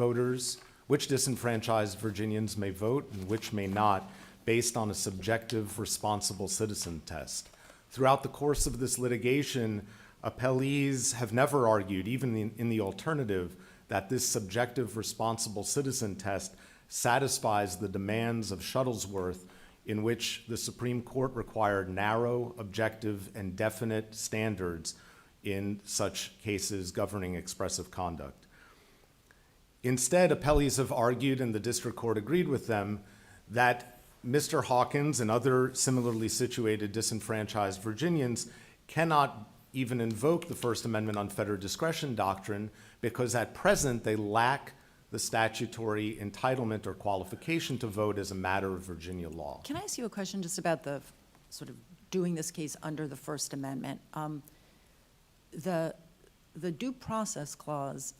disenfranchised Virginians may vote and which may not, based on a subjective responsible citizen test. Throughout the course of this litigation, appellees have never argued, even in the alternative, that this subjective responsible citizen test satisfies the demands of Shuttlesworth in which the Supreme Court required narrow, objective, and definite standards in such cases governing expressive conduct. Instead, appellees have argued, and the district court agreed with them, that Mr. Hawkins and other similarly situated disenfranchised Virginians cannot even invoke the First Amendment unfettered discretion doctrine because at present they lack the statutory entitlement or qualification to vote as a matter of Virginia law. Can I ask you a question just about the sort of doing this case under the First Amendment? The due process clause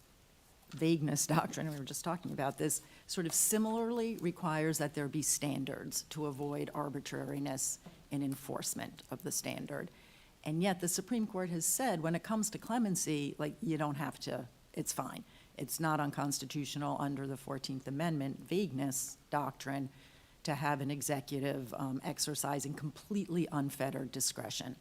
vagueness doctrine, and we were just talking about this, sort of similarly requires that there be standards to avoid arbitrariness in enforcement of the standard. And yet the Supreme Court has said when it comes to clemency, like, you don't have to, it's fine. It's not unconstitutional under the 14th Amendment vagueness doctrine to have an executive exercising completely unfettered discretion.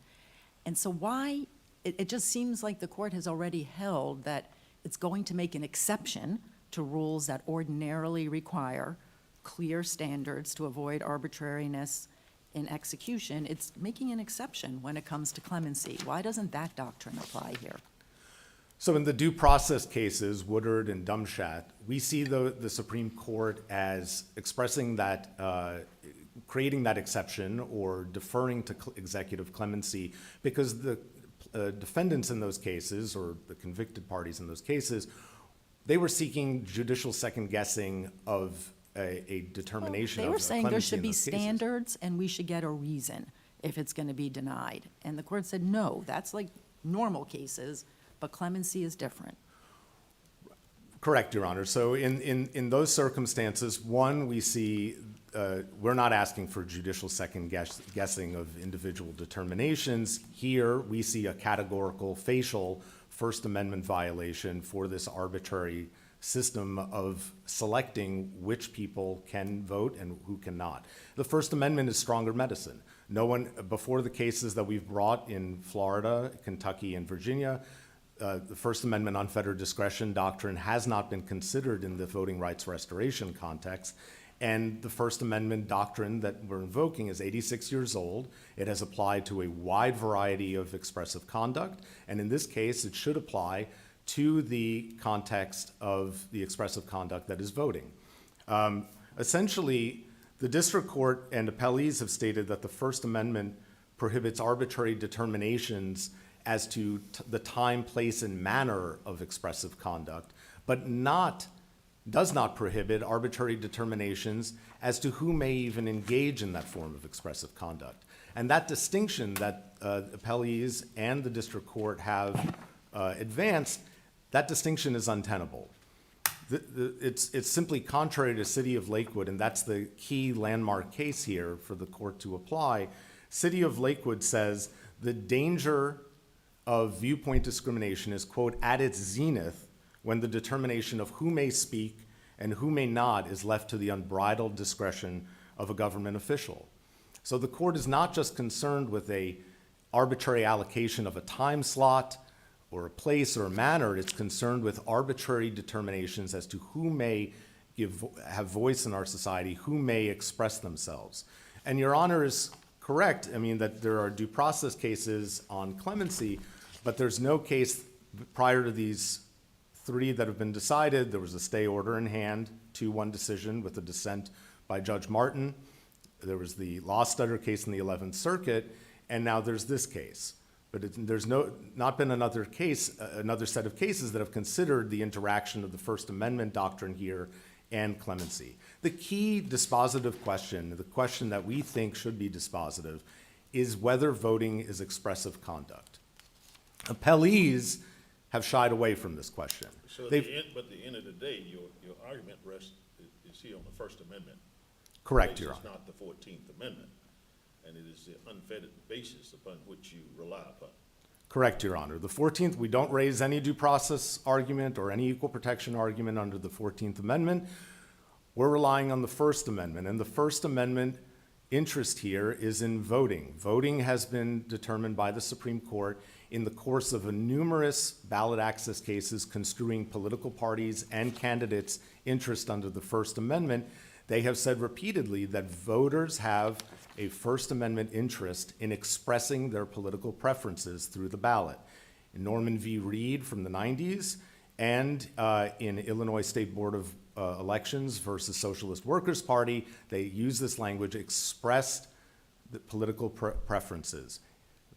And so why, it just seems like the court has already held that it's going to make an exception to rules that ordinarily require clear standards to avoid arbitrariness in execution. It's making an exception when it comes to clemency. Why doesn't that doctrine apply here? So in the due process cases, Woodard and Dumshat, we see the Supreme Court as expressing that, creating that exception or deferring to executive clemency because the defendants in those cases, or the convicted parties in those cases, they were seeking judicial second-guessing of a determination of clemency. They were saying there should in be those cases. standards and we should get a reason if it's going to be denied. And the court said, no, that's like normal cases, but clemency is different. Correct, Your Honor. So in those circumstances, one, we see we're not asking for judicial second-guessing of individual determinations. Here, we see a categorical, facial First Amendment violation for this arbitrary system of selecting which people can vote and who cannot. The First Amendment is stronger medicine. No one, before the cases that we've brought in Florida, Kentucky, and Virginia, the First Amendment unfettered discretion doctrine has not been considered in the voting rights restoration context. And the First Amendment doctrine that we're invoking is 86 years old. It has applied to a wide variety of expressive conduct. And in this case, it should apply to the context of the expressive conduct that is voting. Essentially, the district court and appellees have stated that the First Amendment prohibits arbitrary determinations as to the time, place, and manner of expressive conduct, but does not prohibit arbitrary determinations as to who may even engage in that form of expressive conduct. And that distinction that appellees and the district court have advanced, that distinction is untenable. It's simply contrary to City of Lakewood, and that's the key landmark case here for the court to apply. City of Lakewood says the danger of viewpoint discrimination is, quote, at its zenith when the determination of who may speak and who may not is left to the unbridled discretion of a government official. So the court is not just concerned with a arbitrary allocation of a time slot or a place or a manner, it's concerned with arbitrary determinations as to who may have voice in our society, who may express themselves. And Your Honor is correct, I mean, that there are due process cases on clemency, but there's no case prior to these three that have been decided. There was a stay order in hand, 2-1 decision with a dissent by Judge Martin. There was the Lostutter case in the 11th Circuit, and now there's this case. But there's not been another case, another set of cases that have considered the interaction of the First Amendment doctrine here and clemency. The key dispositive question, the question that we think should be dispositive, is whether voting is expressive conduct. Appellees have shied away from this question. So but at the end of the day, your argument rests, is here on the First Amendment. Correct, Your Honor. It's not the 14th Amendment, and it is the unfettered basis upon which you rely upon. Correct, Your Honor. The 14th, we don't raise any due process argument or any equal protection argument under the 14th Amendment. We're relying on the First Amendment, and the First Amendment interest here is in voting. Voting has been determined by the Supreme Court in the course of numerous ballot access cases construing political parties and candidates' interest under the First Amendment. they have said repeatedly that voters have a First Amendment interest in expressing their political preferences through the ballot. In Norman v. Reed from the 90s and in Illinois State Board of Elections versus Socialist Workers' Party, they use this language, expressed the political preferences.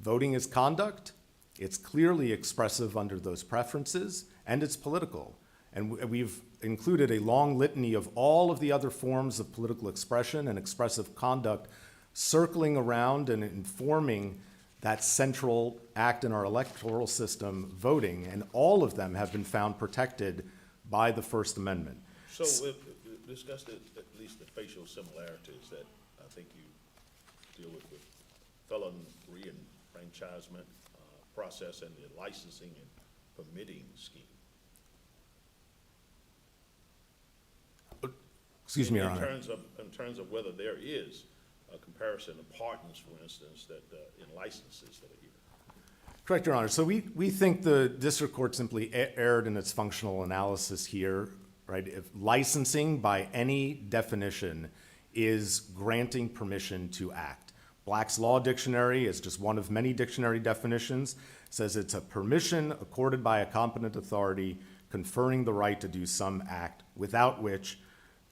Voting is conduct. It's clearly expressive under those preferences, and it's political. And we've included a long litany of all of the other forms of political expression and expressive conduct circling around and informing that central act in our electoral system, voting, and all of them have been found protected by the First Amendment. So we've discussed at least the facial similarities that I think you deal with felon re-enfranchisement process and the licensing and permitting scheme. Excuse me, Your Honor. In terms of whether there is a comparison of pardons, for instance, that in licenses that are here. Correct, Your Honor. So we think the district court simply erred in its functional analysis here, right? If licensing by any definition is granting permission to act. Black's Law Dictionary is just one of many dictionary definitions, says it's a permission accorded by a competent authority conferring the right to do some act without which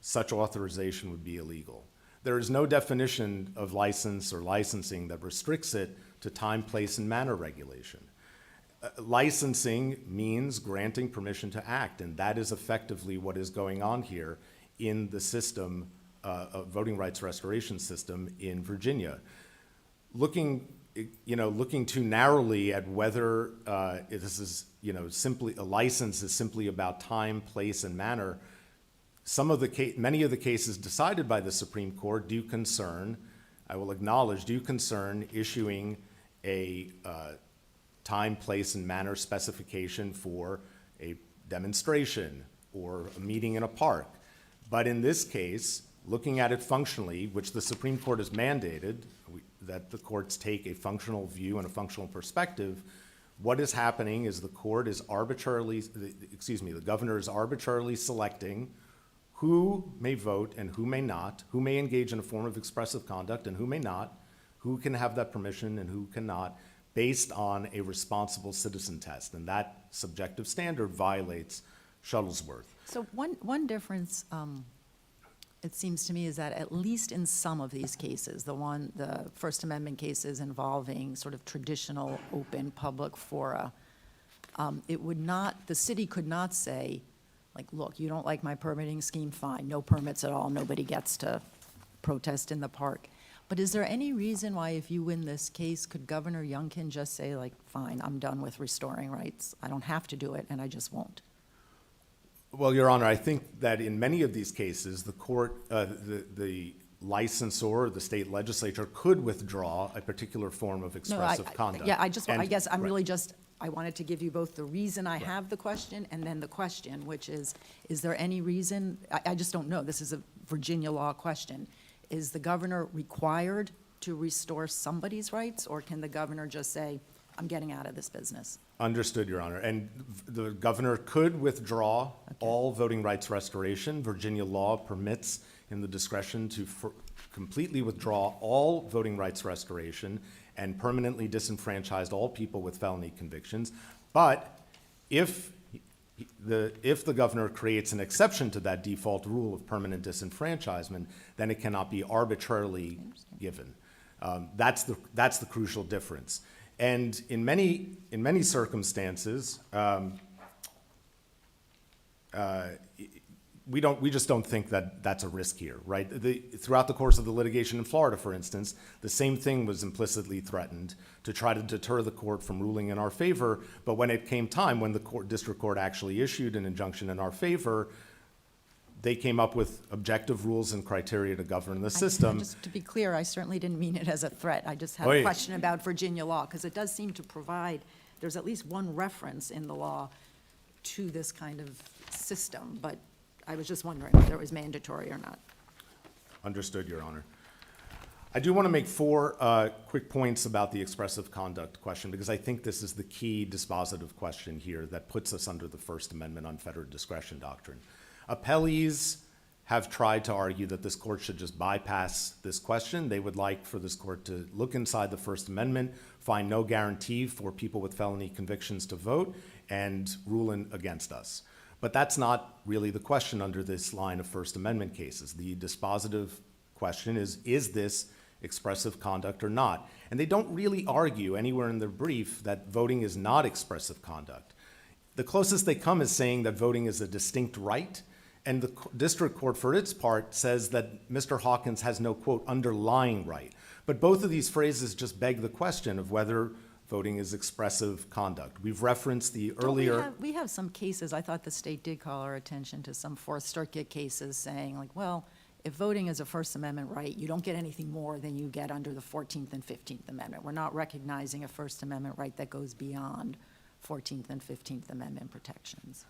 such authorization would be illegal. There is no definition of license or licensing that restricts it to time, place, and manner regulation. Licensing means granting permission to act, and that is effectively what is going on here in the system, voting rights restoration system in Virginia. Looking too narrowly at whether this is, simply a license is simply about time, place, and manner. Many of the cases decided by the Supreme Court do concern, I will acknowledge, do concern issuing a time, place, and manner specification for a demonstration or a meeting in a park. But in this case, looking at it functionally, which the Supreme Court has mandated, that the courts take a functional view and a functional perspective, what is happening is the governor is arbitrarily selecting who may vote and who may not, who may engage in a form of expressive conduct and who may not, who can have that permission and who cannot, based on a responsible citizen test. And that subjective standard violates Shuttlesworth. So one difference, it seems to me, is that at least in some of these cases, the First Amendment cases involving sort of traditional open public fora, the city could not say, like, look, you don't like my permitting scheme, fine, no permits at all, nobody gets to protest in the park. But is there any reason why, if you win this case, could Governor Youngkin just say, like, fine, I'm done with restoring rights, I don't have to do it, and I just won't? Well, Your Honor, I think that in many of these cases, the court, the licensor, the state legislature could withdraw a particular form of expressive conduct. Yeah, I guess I'm right. really just, I wanted to give you both the reason I have the question and then the question, which is there any reason, I just don't know, this is a Virginia law question. Is the governor required to restore somebody's rights, or can the governor just say, I'm getting out of this business? Understood, Your Honor. And the governor could withdraw all voting rights restoration. Virginia law permits him the discretion to completely withdraw all voting rights restoration and permanently disenfranchise all people with felony convictions. But if the governor creates an exception to that default rule of permanent disenfranchisement, then it cannot be arbitrarily given. That's the crucial difference. And in many circumstances, we just don't think that that's a risk here, right? Throughout the course of the litigation in Florida, for instance, the same thing was implicitly threatened to try to deter the court from ruling in our favor. But when it came time, when the district court actually issued an injunction in our favor, they came up with objective rules and criteria to govern the system. Just to be clear, I certainly didn't mean it as a threat. I just had a question about Virginia law, because it does seem to provide, there's at least one reference in the law to this kind of system, but I was just wondering whether it was mandatory or not. Understood, Your Honor. I do want to make four quick points about the expressive conduct question, because I think this is the key dispositive question here that puts us under the First Amendment unfettered discretion doctrine. Appellees have tried to argue that this court should just bypass this question. They would like for this court to look inside the First Amendment, find no guarantee for people with felony convictions to vote, and rule in against us. But that's not really the question under this line of First Amendment cases. The dispositive question is this expressive conduct or not? And they don't really argue anywhere in their brief that voting is not expressive conduct. The closest they come is saying that voting is a distinct right, and the district court, for its part, says that Mr. Hawkins has no, quote, underlying right. But both of these phrases just beg the question of whether voting is expressive conduct. We've referenced the earlier. We have some cases, I thought the state did call our attention to some Fourth Circuit cases saying like, well, if voting is a First Amendment right, you don't get anything more than you get under the 14th and 15th Amendment. We're not recognizing a First Amendment right that goes beyond 14th and 15th Amendment protections.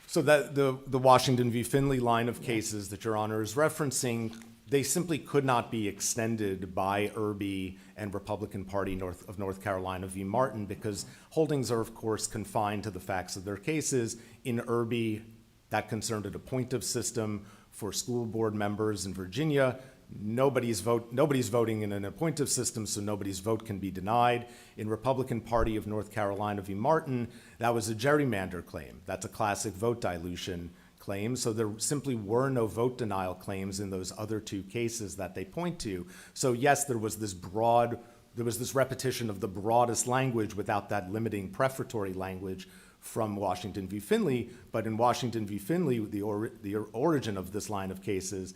So that the Washington v. Finley line of cases that Your Honor is referencing, they simply could not be extended by Irby and Republican Party of North Carolina v. Martin because holdings are, of course, confined to the facts of their cases. In Irby, that concerned an appointive system for school board members in Virginia. Nobody's voting in an appointive system, so nobody's vote can be denied. In Republican Party of North Carolina v. Martin, that was a gerrymander claim. That's a classic vote dilution claim. So there simply were no vote denial claims in those other two cases that they point to. So yes, there was this repetition of the broadest language without that limiting prefatory language from Washington v. Finley. But in Washington v. Finley, the origin of this line of cases,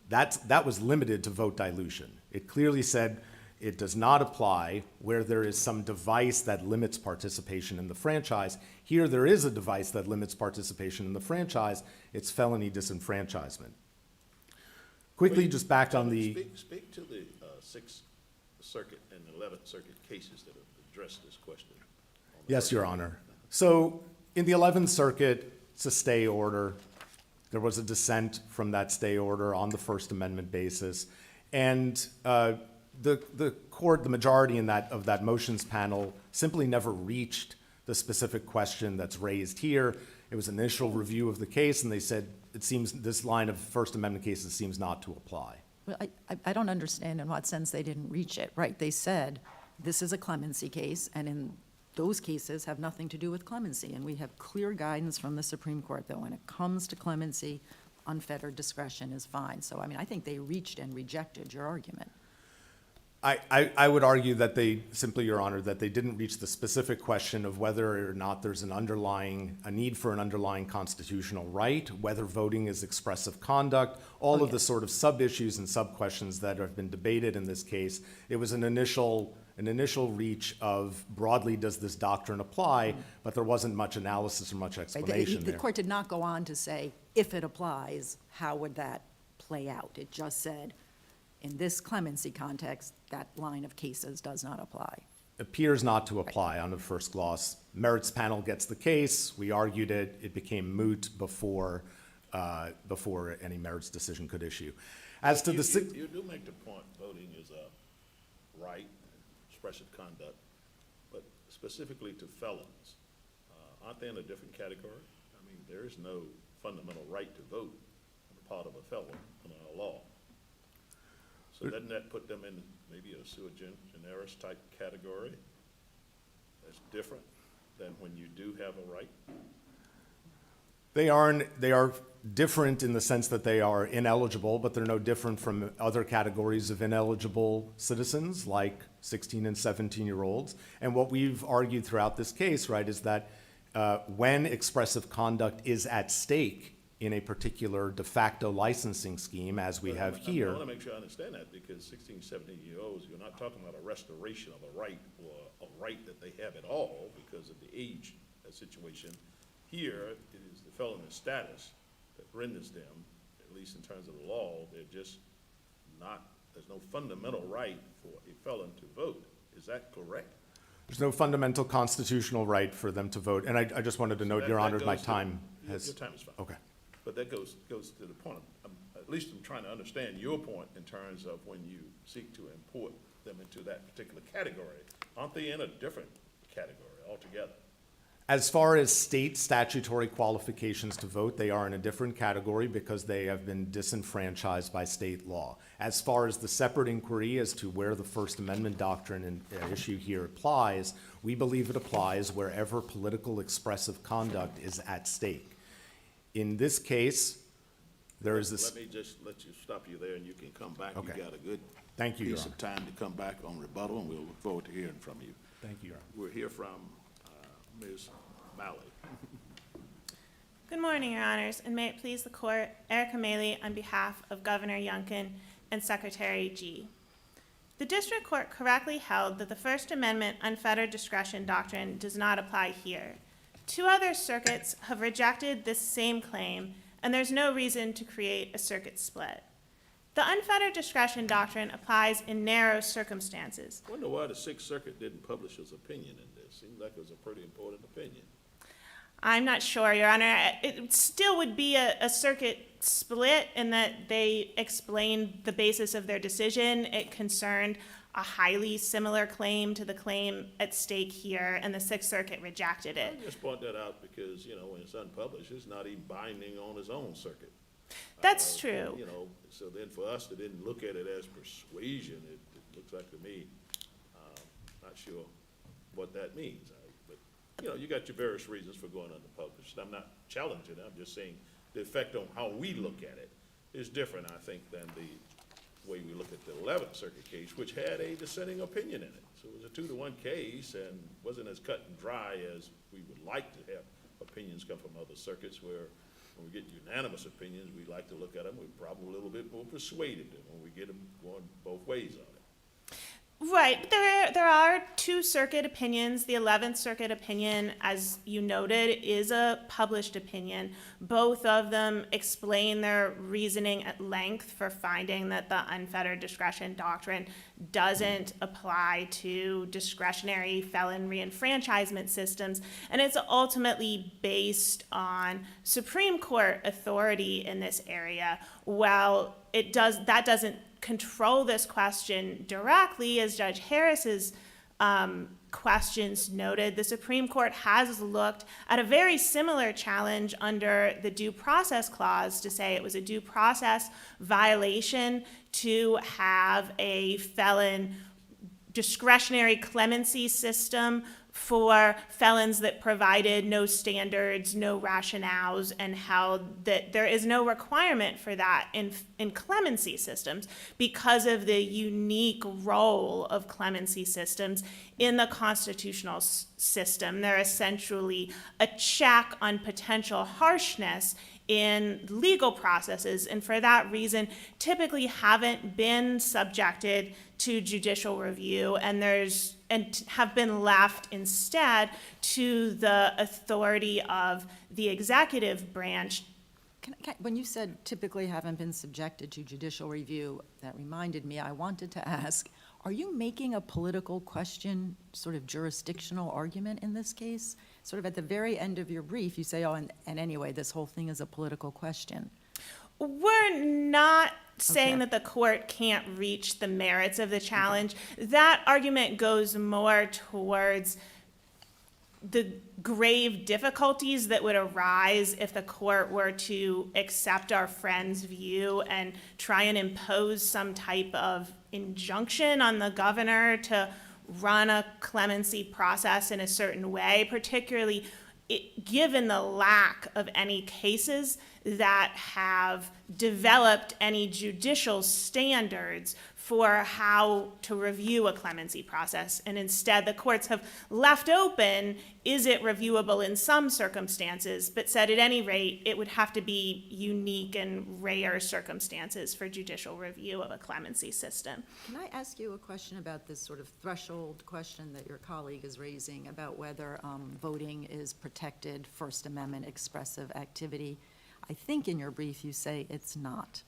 that was limited to vote dilution. It clearly said it does not apply where there is some device that limits participation in the franchise. Here, there is a device that limits participation in the franchise. It's felony disenfranchisement. Quickly, just back on the... Speak to the Sixth Circuit and 11th Circuit cases that have addressed this question. Yes, Your Honor. So in the 11th Circuit, it's a stay order. There was a dissent from that stay order on the First Amendment basis. And the court, the majority of that motions panel, simply never reached the specific question that's raised here. It was an initial review of the case, and they said, it seems this line of First Amendment cases seems not to apply. Well, I don't understand in what sense they didn't reach it, right? They said, this is a clemency case, and in those cases have nothing to do with clemency. And we have clear guidance from the Supreme Court that when it comes to clemency, unfettered discretion is fine. So, I mean, I think they reached and rejected your argument. I would argue that they simply, Your Honor, that they didn't reach the specific question of whether or not there's a need for an underlying constitutional right, whether voting is expressive conduct, all of the sort of sub-issues and sub-questions that have been debated in this case. It was an initial reach of broadly does this doctrine apply, but there wasn't much analysis or much explanation The there. court did not go on to say, if it applies, how would that play out? It just said, in this clemency context, that line of cases does not apply. Appears not to apply on the first gloss. Merits panel gets the case. We argued it. It became moot before any merits decision could issue. As to You do make the point voting is a right, expressive conduct, but specifically to felons, aren't they in a different category? I mean, there is no fundamental right to vote on the part of a felon under our law. So doesn't that put them in maybe a sui generis type category that's different than when you do have a right? They are different in the sense that they are ineligible, but they're no different from other categories of ineligible citizens like 16 and 17-year-olds. And what we've argued throughout this case, right, is that when expressive conduct is at stake in a particular de facto licensing scheme, as we have here. I want to make sure I understand that, because 16, 17-year-olds, you're not talking about a restoration of a right or a right that they have at all because of the age situation. Here, it is the felony status that renders them, at least in terms of the law, they're just not, there's no fundamental right for a felon to vote. Is that correct? There's no fundamental constitutional right for them to vote. And I just wanted to note, Your Honor, my time has... Your time is fine. Okay. But that goes to the point. At least I'm trying to understand your point in terms of when you seek to import them into that particular category. Aren't they in a different category altogether? As far as state statutory qualifications to vote, they are in a different category because they have been disenfranchised by state law. As far as the separate inquiry as to where the First Amendment doctrine and issue here applies, we believe it applies wherever political expressive conduct is at stake. In this case, there is this. Let me just let you stop you there, and you can come back. Okay. You got a good Thank you, Your piece of time to come back on rebuttal, and we'll look forward to hearing from you. Thank you, Your Honor. We'll hear from Ms. Malley. Good morning, Your Honors, and may it please the Court, Erica Maley on behalf of Governor Youngkin and Secretary G. The District Court correctly held that the First Amendment unfettered discretion doctrine does not apply here. 2 other circuits have rejected this same claim, and there's no reason to create a circuit split. The unfettered discretion doctrine applies in narrow circumstances. I wonder why the Sixth Circuit didn't publish his opinion in this. Seems like it was a pretty important opinion. I'm not sure, Your Honor. It still would be a circuit split in that they explained the basis of their decision. It concerned a highly similar claim to the claim at stake here, and the Sixth Circuit rejected it. I just point that out because, you know, when it's unpublished, it's not even binding on his own circuit. That's true. You know, so then for us to didn't look at it as persuasion, it looks like to me, not sure what that means. But, you know, you got your various reasons for going unpublished. I'm not challenging it. I'm just saying the effect on how we look at it is different, I think, than the way we look at the 11th Circuit case, which had a dissenting opinion in it. So it was a 2-to-1 case and wasn't as cut and dry as we would like to have opinions come from other circuits where when we get unanimous opinions, we like to look at them, we're probably a little bit more persuaded than when we get them going both ways on it. Right. There are 2 circuit opinions. The 11th Circuit opinion, as you noted, is a published opinion. Both of them explain their reasoning at length for finding that the unfettered discretion doctrine doesn't apply to discretionary felon reenfranchisement systems, and it's ultimately based on Supreme Court authority in this area. While that doesn't control this question directly, as Judge Harris's questions noted, the Supreme Court has looked at a very similar challenge under the Due Process Clause to say it was a due process violation to have a felon discretionary clemency system for felons that provided no standards, no rationales, and held that there is no requirement for that in clemency systems because of the unique role of clemency systems in the constitutional system. They're essentially a check on potential harshness in legal processes, and for that reason typically haven't been subjected to judicial review and have been left instead to the authority of the executive branch. When you said typically haven't been subjected to judicial review, that reminded me, I wanted to ask, are you making a political question sort of jurisdictional argument in this case? Sort of at the very end of your brief, you say, oh, and anyway, this whole thing is a political question. We're not saying Okay. that the court can't reach the merits of the challenge. That argument goes more towards the grave difficulties that would arise if the court were to accept our friend's view and try and impose some type of injunction on the governor to run a clemency process in a certain way, particularly given the lack of any cases that have developed any judicial standards for how to review a clemency process. And instead, the courts have left open, is it reviewable in some circumstances, but said at any rate, it would have to be unique and rare circumstances for judicial review of a clemency system. Can I ask you a question about this sort of threshold question that your colleague is raising about whether voting is protected First Amendment expressive activity? I think in your brief you say it's not.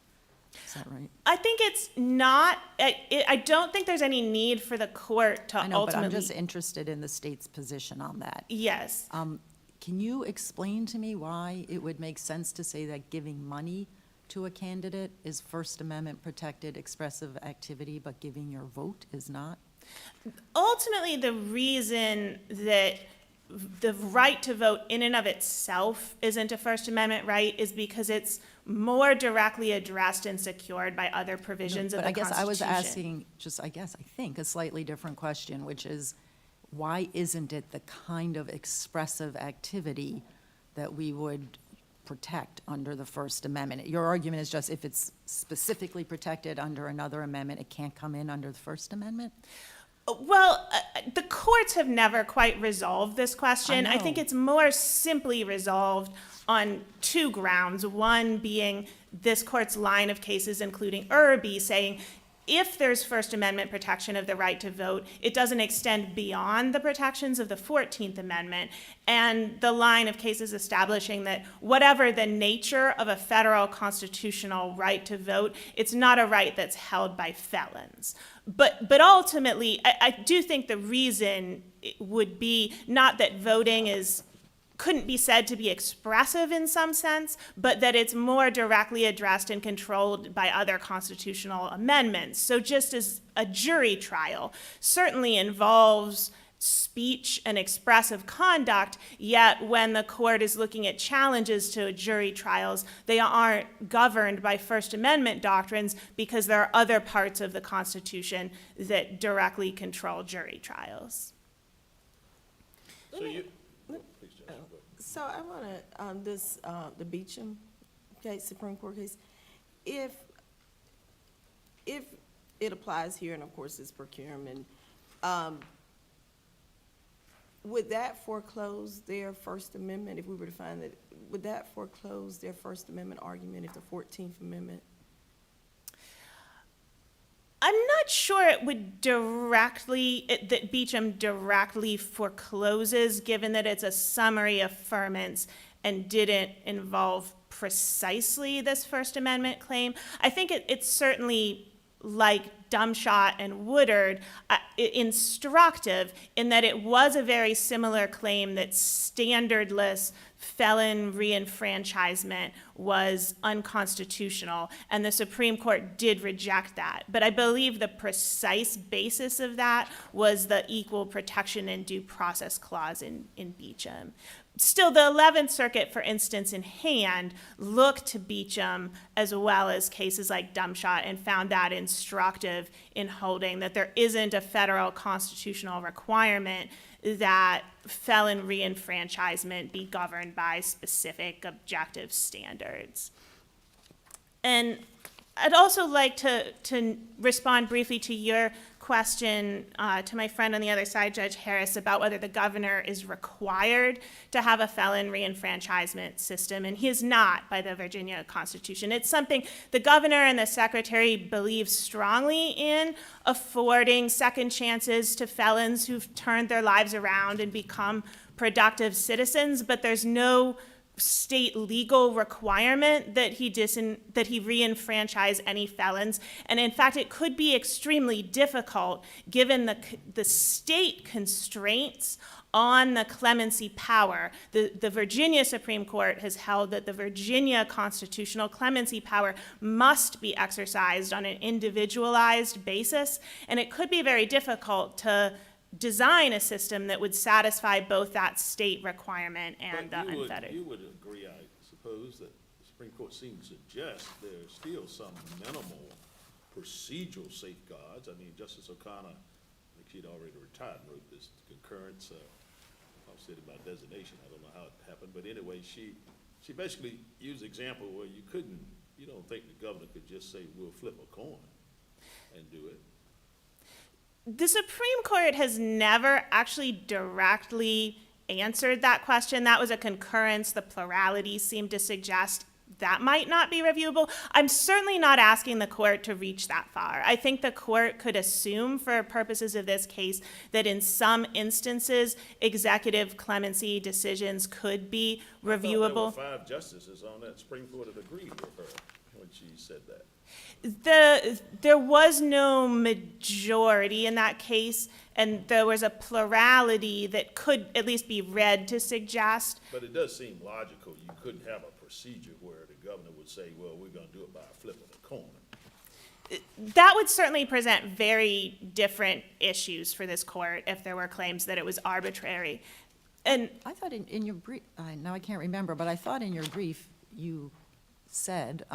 Is that right? I think it's not. I don't think there's any need for the court to I know, but I'm ultimately. just interested in the state's position on that. Yes. Can you explain to me why it would make sense to say that giving money to a candidate is First Amendment protected expressive activity, but giving your vote is not? Ultimately, the reason that the right to vote in and of itself isn't a First Amendment right is because it's more directly addressed and secured by other provisions of But the I guess I was Constitution. asking, just, I think, a slightly different question, which is, why isn't it the kind of expressive activity that we would protect under the First Amendment? Your argument is just if it's specifically protected under another amendment, it can't come in under the First Amendment? Well, the courts have never quite resolved this question. I think know. it's more simply resolved on two grounds. One being this court's line of cases, including Irby, saying if there's First Amendment protection of the right to vote, it doesn't extend beyond the protections of the 14th Amendment, and the line of cases establishing that whatever the nature of a federal constitutional right to vote, it's not a right that's held by felons. But ultimately, I do think the reason would be not that voting couldn't be said to be expressive in some sense, but that it's more directly addressed and controlled by other constitutional amendments. So just as a jury trial certainly involves speech and expressive conduct, yet when the court is looking at challenges to jury trials, they aren't governed by First Amendment doctrines because there are other parts of the Constitution that directly control jury trials. So you, please, Judge, go ahead. So I want to, the Beecham case, Supreme Court case, if it applies here, and of course it's procurement, would that foreclose their First Amendment, if we were to find that, would that foreclose their First Amendment argument if the 14th Amendment? I'm not sure it would that Beecham directly forecloses, given that it's a summary affirmance and didn't involve precisely this First Amendment claim. I think it's certainly, like Dumbshot and Woodard, instructive in that it was a very similar claim that standardless felon reenfranchisement was unconstitutional, and the Supreme Court did reject that. But I believe the precise basis of that was the Equal Protection and Due Process Clause in Beecham. Still, the 11th Circuit, for instance, in Hand, looked to Beecham as well as cases like Dumbshot and found that instructive in holding that there isn't a federal constitutional requirement that felon reenfranchisement be governed by specific objective standards. And I'd also like to respond briefly to your question to my friend on the other side, Judge Harris, about whether the governor is required to have a felon reenfranchisement system, and he is not by the Virginia Constitution. It's something the governor and the secretary believe strongly in, affording second chances to felons who've turned their lives around and become productive citizens, but there's no state legal requirement that he reenfranchise any felons. And in fact, it could be extremely difficult given the state constraints on the clemency power. The Virginia Supreme Court has held that the Virginia constitutional clemency power must be exercised on an individualized basis, and it could be very difficult to design a system that would satisfy both that state requirement and the unfettered. You would agree, I suppose, that the Supreme Court seems to suggest there's still some minimal procedural safeguards. I mean, Justice O'Connor, I think she'd already retired, wrote this concurrence, I'll say it about designation, I don't know how it happened, but anyway, she basically used an example where you don't think the governor could just say, we'll flip a coin and do it. The Supreme Court has never actually directly answered that question. That was a concurrence. The plurality seemed to suggest that might not be reviewable. I'm certainly not asking the court to reach that far. I think the court could assume, for purposes of this case, that in some instances, executive clemency decisions could be reviewable. There were 5 justices on that Supreme Court that agreed with her when she said that. There was no majority in that case, and there was a plurality that could at least be read to suggest. But it does seem logical. You couldn't have a procedure where the governor would say, well, we're going to do it by flipping a coin. That would certainly present very different issues for this court if there were claims that it was arbitrary. And I thought in your brief, now I can't remember, but I thought in your brief, you said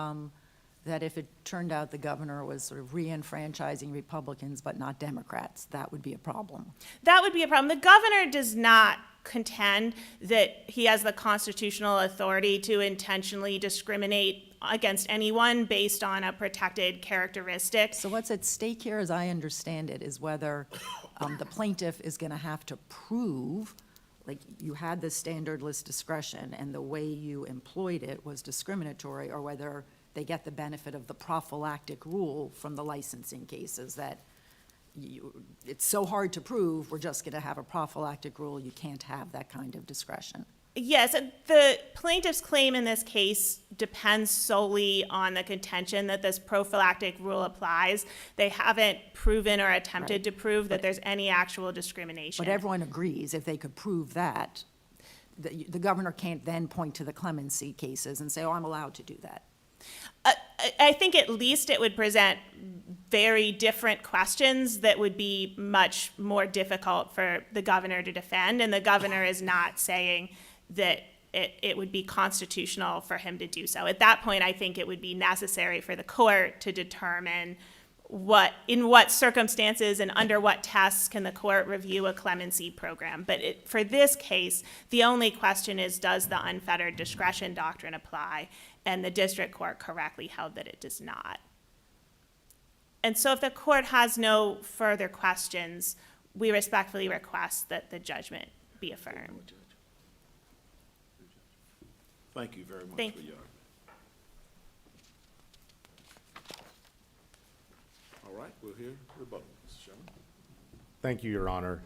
that if it turned out the governor was sort of re-enfranchising Republicans but not Democrats, that would be a problem. that would be a problem. The governor does not contend that he has the constitutional authority to intentionally discriminate against anyone based on a protected characteristic. So what's at stake here, as I understand it, is whether the plaintiff is going to have to prove, like, you had the standardless discretion and the way you employed it was discriminatory, or whether they get the benefit of the prophylactic rule from the licensing cases that it's so hard to prove, we're just going to have a prophylactic rule, you can't have that kind of discretion. Yes, the plaintiff's claim in this case depends solely on the contention that this prophylactic rule applies. They haven't proven or attempted to prove that there's any actual discrimination. But everyone agrees, if they could prove that, the governor can't then point to the clemency cases and say, oh, I'm allowed to do that. I think at least it would present very different questions that would be much more difficult for the governor to defend, and the governor is not saying that it would be constitutional for him to do so. At that point, I think it would be necessary for the court to determine in what circumstances and under what tests can the court review a clemency program. But for this case, the only question is, does the unfettered discretion doctrine apply? And the district court correctly held that it does not. And so if the court has no further questions, we respectfully request that the judgment be affirmed. Thank you very much Thank for you. your argument. All right, we'll hear rebuttal, Mr. Sherman. Thank you, Your Honor.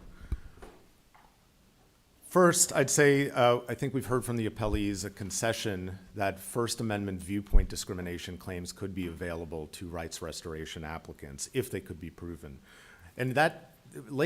First, I'd say I think we've heard from the appellees a concession that First Amendment viewpoint discrimination claims could be available to rights restoration applicants if they could be proven. And that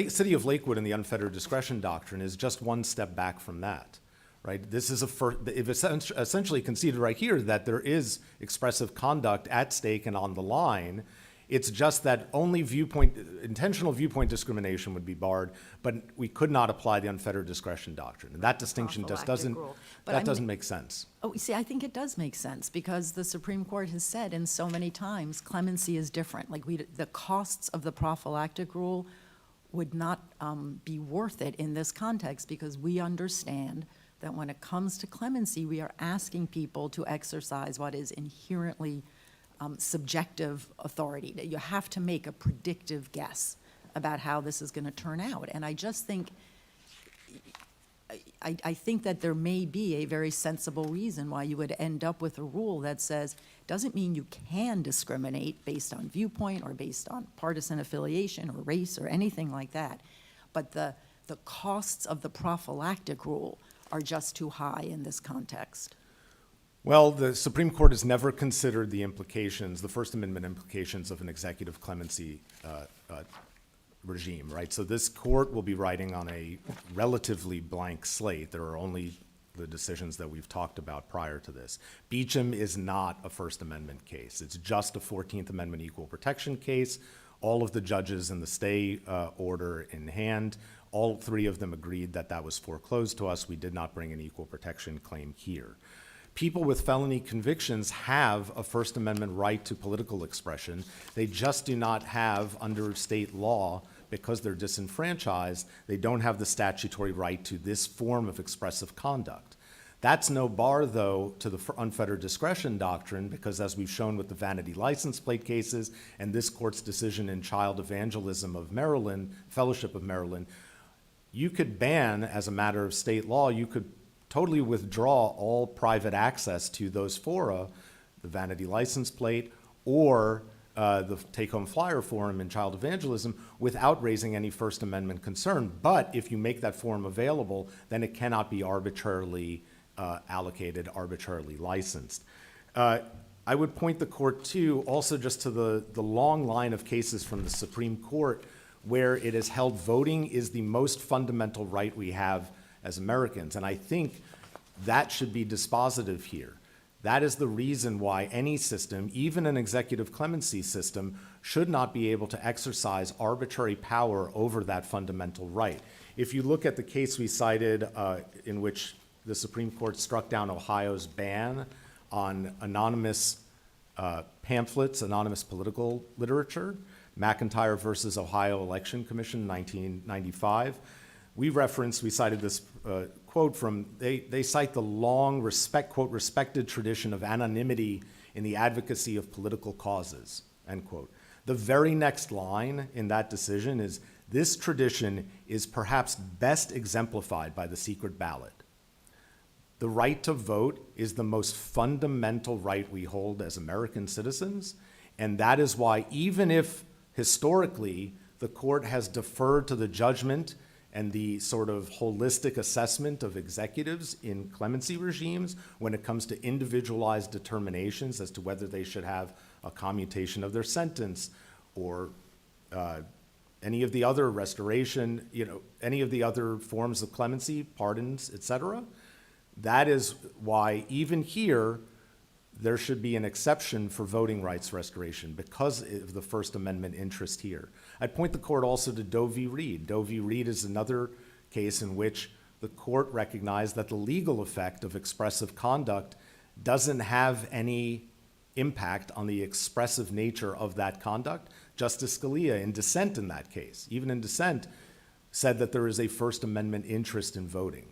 City of Lakewood and the unfettered discretion doctrine is just one step back from that, right? This is if essentially conceded right here that there is expressive conduct at stake and on the line. It's just that only intentional viewpoint discrimination would be barred, but we could not apply the unfettered discretion doctrine. And that distinction just Prophylactic rule. But doesn't make sense. Oh, see, I think it does make sense, because the Supreme Court has said in so many times, clemency is different. Like, the costs of the prophylactic rule would not be worth it in this context, because we understand that when it comes to clemency, we are asking people to exercise what is inherently subjective authority. That you have to make a predictive guess about how this is going to turn out. And I just think, I think that there may be a very sensible reason why you would end up with a rule that says, doesn't mean you can discriminate based on viewpoint or based on partisan affiliation or race or anything like that. But the costs of the prophylactic rule are just too high in this context. Well, the Supreme Court has never considered the implications, the First Amendment implications of an executive clemency regime, right? So this court will be writing on a relatively blank slate. There are only the decisions that we've talked about prior to this. Beecham is not a First Amendment case. It's just a 14th Amendment equal protection case. All of the judges in the stay order in hand, all three of them agreed that that was foreclosed to us. We did not bring an equal protection claim here. People with felony convictions have a First Amendment right to political expression. They just do not have, under state law, because they're disenfranchised, they don't have the statutory right to this form of expressive conduct. That's no bar, though, to the unfettered discretion doctrine, because as we've shown with the vanity license plate cases and this court's decision in Child Evangelism of Maryland, Fellowship of Maryland, you could ban, as a matter of state law, you could totally withdraw all private access to those fora, the vanity license plate or the take-home flyer forum in Child Evangelism, without raising any First Amendment concern. But if you make that forum available, then it cannot be arbitrarily allocated, arbitrarily licensed. I would point the court to also just to the long line of cases from the Supreme Court where it has held voting is the most fundamental right we have as Americans. And I think that should be dispositive here. That is the reason why any system, even an executive clemency system, should not be able to exercise arbitrary power over that fundamental right. If you look at the case we cited in which the Supreme Court struck down Ohio's ban on anonymous pamphlets, anonymous political literature, McIntyre versus Ohio Election Commission, 1995, we cited this quote from, they cite the long, quote, respected tradition of anonymity in the advocacy of political causes, end quote. The very next line in that decision is, this tradition is perhaps best exemplified by the secret ballot. The right to vote is the most fundamental right we hold as American citizens, and that is why, even if historically the court has deferred to the judgment and the sort of holistic assessment of executives in clemency regimes when it comes to individualized determinations as to whether they should have a commutation of their sentence or any of the other restoration, any of the other forms of clemency, pardons, et cetera. That is why even here, there should be an exception for voting rights restoration because of the First Amendment interest here. I'd point the court also to Doe v. Reed. Doe v. Reed is another case in which the court recognized that the legal effect of expressive conduct doesn't have any impact on the expressive nature of that conduct. Justice Scalia, in dissent in that case, even in dissent, said that there is a First Amendment interest in voting.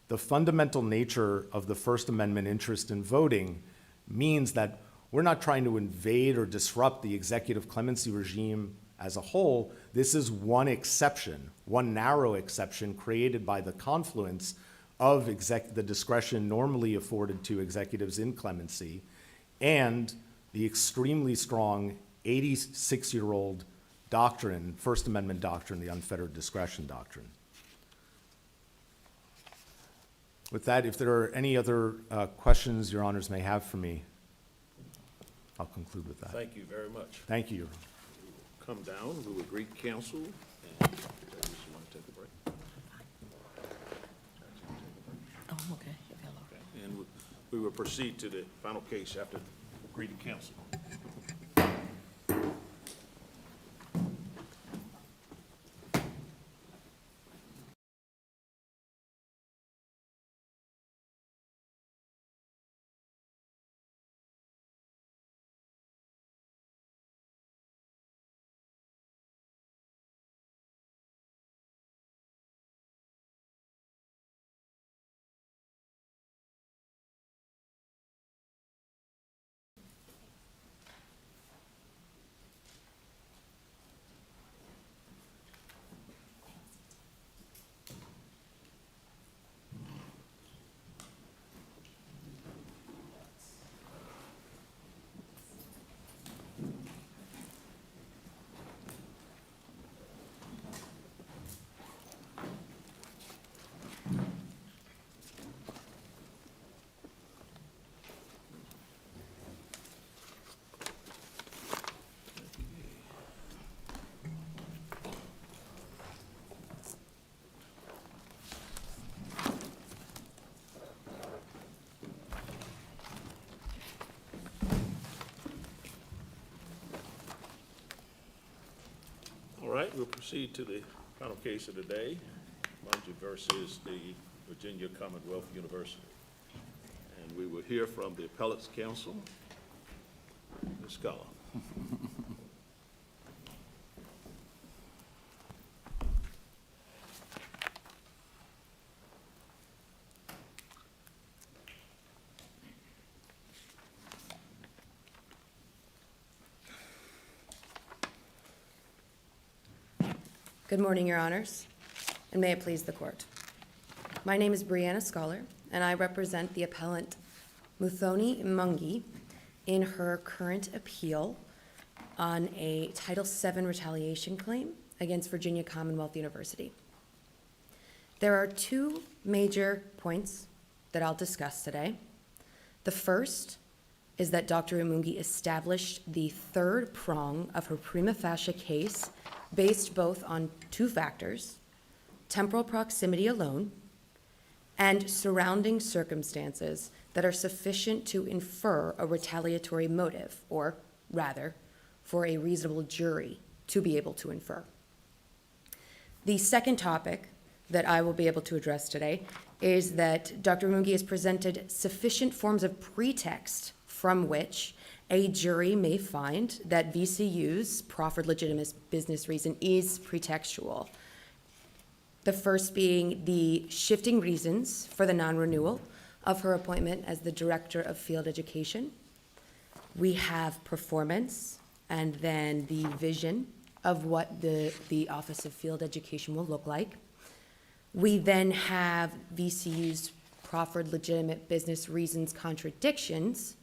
The fundamental nature of the First Amendment interest in voting means that we're not trying to invade or disrupt the executive clemency regime as a whole. This is one exception, one narrow exception created by the confluence of the discretion normally afforded to executives in clemency and the extremely strong 86-year-old doctrine, First Amendment doctrine, the unfettered discretion doctrine. With that, if there are any other questions your honors may have for me, I'll conclude with that. Thank you very much. Thank you, Your Honor. Come down, we will greet counsel, and ladies, you want to take a break? Oh, okay. Hello. Okay. And we will proceed to the final case after greeting counsel. All right, we'll proceed to the final case of the day, Mungie versus the Virginia Commonwealth University. And we will hear from the appellate's counsel, Ms. Scala. Good morning, Your Honors, and may it please the Court. My name is Brianna Scholar, and I represent the appellant Muthoni Mungie in her current appeal on a Title VII retaliation claim against Virginia Commonwealth University. There are two major points that I'll discuss today. The first is that Dr. Mungie established the third prong of her prima facie case based both on two factors, temporal proximity alone and surrounding circumstances that are sufficient to infer a retaliatory motive, or rather, for a reasonable jury to be able to infer. The second topic that I will be able to address today is that Dr. Mungi has presented sufficient forms of pretext from which a jury may find that VCU's proffered legitimate business reason is pretextual. The first being the shifting reasons for the non-renewal of her appointment as the Director of Field Education. We have performance, and then the vision of what the Office of Field Education will look like. We then have VCU's proffered legitimate business reasons contradictions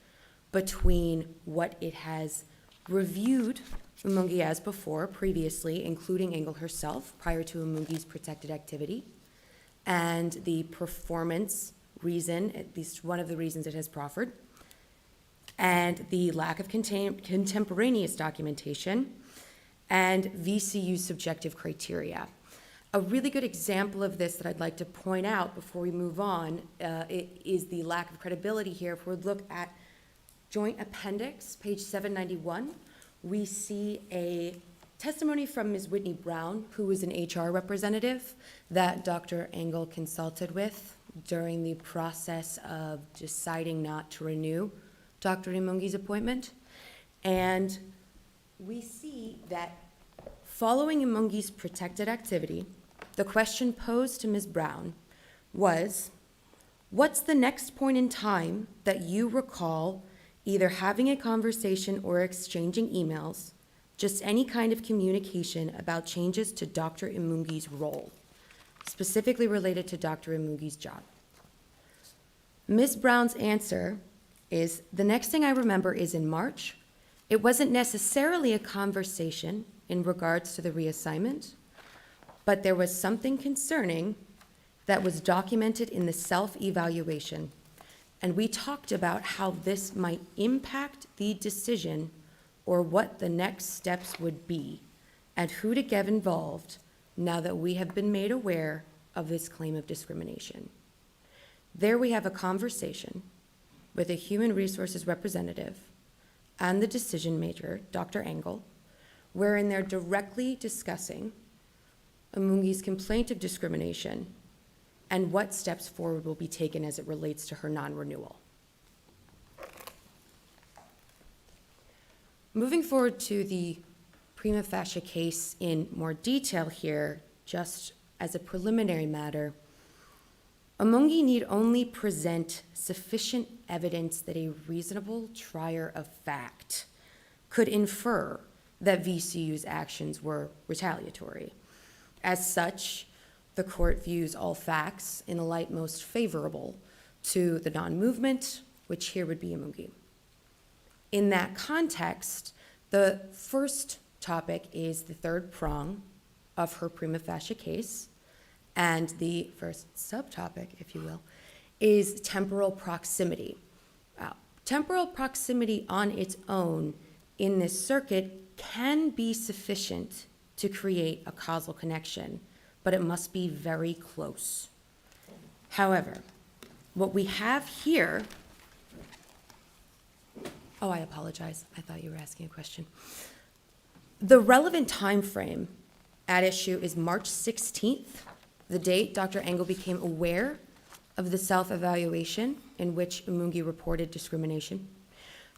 between what it has reviewed Umungi as before, previously, including Engel herself, prior to Umungi's protected activity, and the performance reason, at least one of the reasons it has proffered, and the lack of contemporaneous documentation, and VCU's subjective criteria. A really good example of this that I'd like to point out before we move on is the lack of credibility here. If we look at Joint Appendix, page 791, we see a testimony from Ms. Whitney Brown, who is an HR representative that Dr. Engel consulted with during the process of deciding not to renew Dr. Imungi's appointment. And we see that following Imungi's protected activity, the question posed to Ms. Brown was, what's the next point in time that you recall either having a conversation or exchanging emails, just any kind of communication about changes to Dr. Imungi's role, specifically related to Dr. Imungi's job? Ms. Brown's answer is, the next thing I remember is in March. It wasn't necessarily a conversation in regards to the reassignment, but there was something concerning that was documented in the self-evaluation. And we talked about how this might impact the decision or what the next steps would be and who to get involved now that we have been made aware of this claim of discrimination. There we have a conversation with a human resources representative and the decision maker, Dr. Engel, wherein they're directly discussing Imungi's complaint of discrimination and what steps forward will be taken as it relates to her non-renewal. Moving forward to the prima facie case in more detail here, just as a preliminary matter, Imungi need only present sufficient evidence that a reasonable trier of fact could infer that VCU's actions were retaliatory. As such, the court views all facts in a light most favorable to the non-movement, which here would be Imungi. In that context, the first topic is the third prong of her prima facie case, and the first subtopic, if you will, is temporal proximity. Temporal proximity on its own in this circuit can be sufficient to create a causal connection, but it must be very close. However, what we have here, oh, I apologize. I thought you were asking a question. The relevant time frame at issue is March 16th, the date Dr. Engel became aware of the self-evaluation in which Imungi reported discrimination,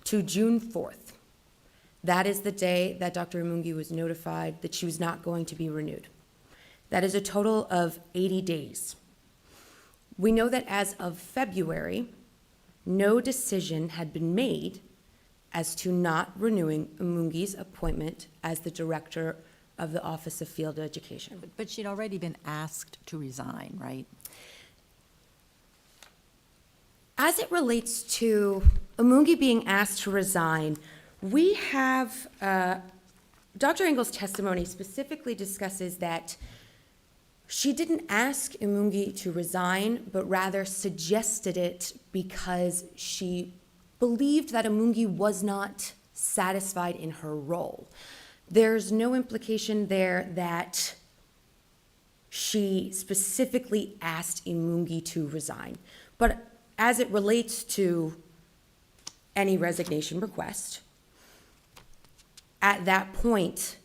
to June 4th. That is the day that Dr. Imungi was notified that she was not going to be renewed. That is a total of 80 days. We know that as of February, no decision had been made as to not renewing Imungi's appointment as the director of the Office of Field Education. But she'd already been asked to resign, right? As it relates to Imungi being asked to resign, we have, Dr. Engel's testimony specifically discusses that she didn't ask Imungi to resign, but rather suggested it because she believed that Imungi was not satisfied in her role. There's no implication there that she specifically asked Imungi to resign. But as it relates to any resignation request, at that point,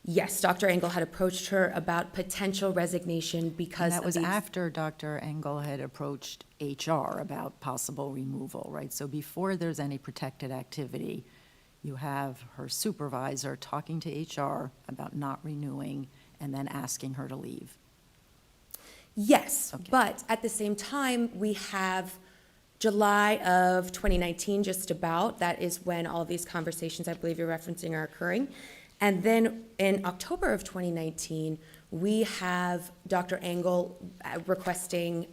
yes, Dr. Engel had approached her about potential resignation And because that of was these. after Dr. Engel had approached HR about possible removal, right? So before there's any protected activity, you have her supervisor talking to HR about not renewing and then asking her to leave. Yes, Okay. but at the same time, we have July of 2019, just about. That is when all of these conversations I believe you're referencing are occurring. And then in October of 2019, we have Dr. Engel requesting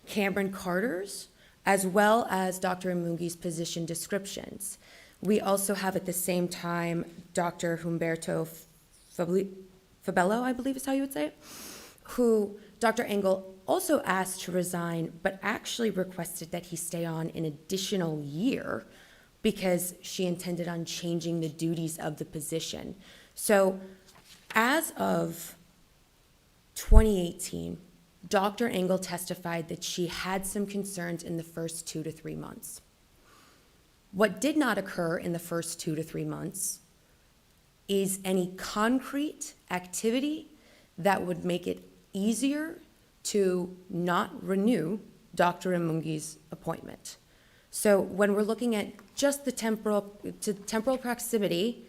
Cameron Carter's as well as Dr. Imungi's position descriptions. We also have at the same time Dr. Humberto Fabello, I believe is how you would say it, who Dr. Engel also asked to resign, but actually requested that he stay on an additional year because she intended on changing the duties of the position. So as of 2018, Dr. Engel testified that she had some concerns in the first 2 to 3 months. What did not occur in the first 2 to 3 months is any concrete activity that would make it easier to not renew Dr. Imungi's appointment. So when we're looking at just the temporal proximity,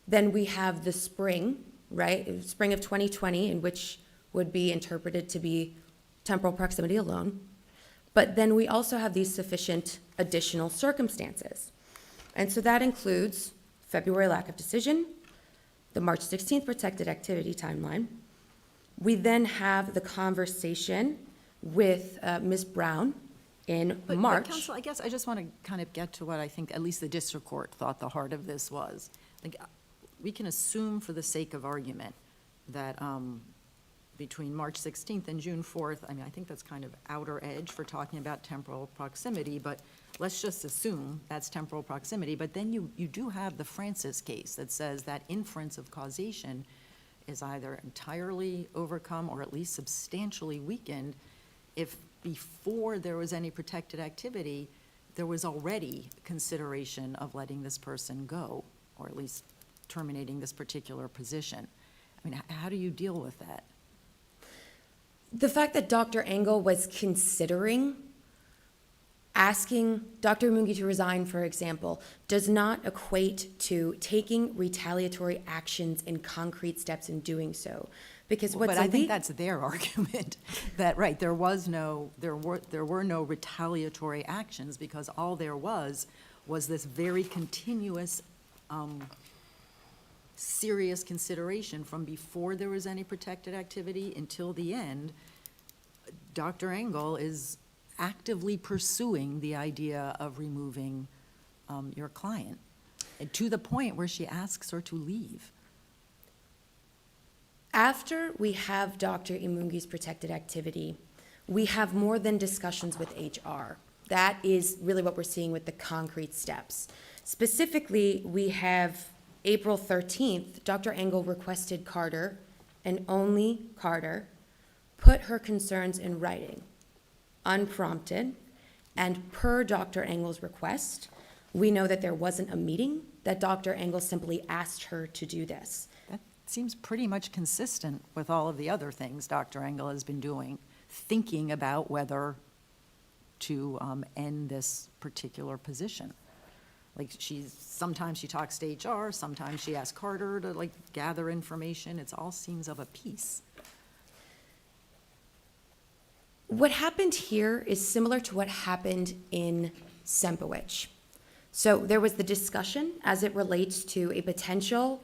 then we have the spring, right? Spring of 2020, in which would be interpreted to be temporal proximity alone. But then we also have these sufficient additional circumstances. And so that includes February lack of decision, the March 16th protected activity timeline. We then have the conversation with Ms. Brown in March. But Counsel, I guess I just want to kind of get to what I think at least the district court thought the heart of this was. Like, we can assume for the sake of argument that between March 16th and June 4th, I mean, I think that's kind of outer edge for talking about temporal proximity, but let's just assume that's temporal proximity. But then you do have the Francis case that says that inference of causation is either entirely overcome or at least substantially weakened if before there was any protected activity, there was already consideration of letting this person go, or at least terminating this particular position. I mean, how do you deal with that? The fact that Dr. Engel was considering asking Dr. Imungi to resign, for example, does not equate to taking retaliatory actions and concrete steps in doing so. Because what's But I think that's their argument, that, right, there were no retaliatory actions because all there was this very continuous, serious consideration from before there was any protected activity until the end. Dr. Engel is actively pursuing the idea of removing your client, and to the point where she asks her to leave. After we have Dr. Imungi's protected activity, we have more than discussions with HR. That is really what we're seeing with the concrete steps. Specifically, we have April 13th, Dr. Engel requested Carter, and only Carter, put her concerns in writing, unprompted, and per Dr. Engel's request. We know that there wasn't a meeting, that Dr. Engel simply asked her to do this. That seems pretty much consistent with all of the other things Dr. Engel has been doing, thinking about whether to end this particular position. Like, sometimes she talks to HR, sometimes she asks Carter to, like, gather information. It all seems of a piece. What happened here is similar to what happened in Sempowich. So there was the discussion as it relates to a potential,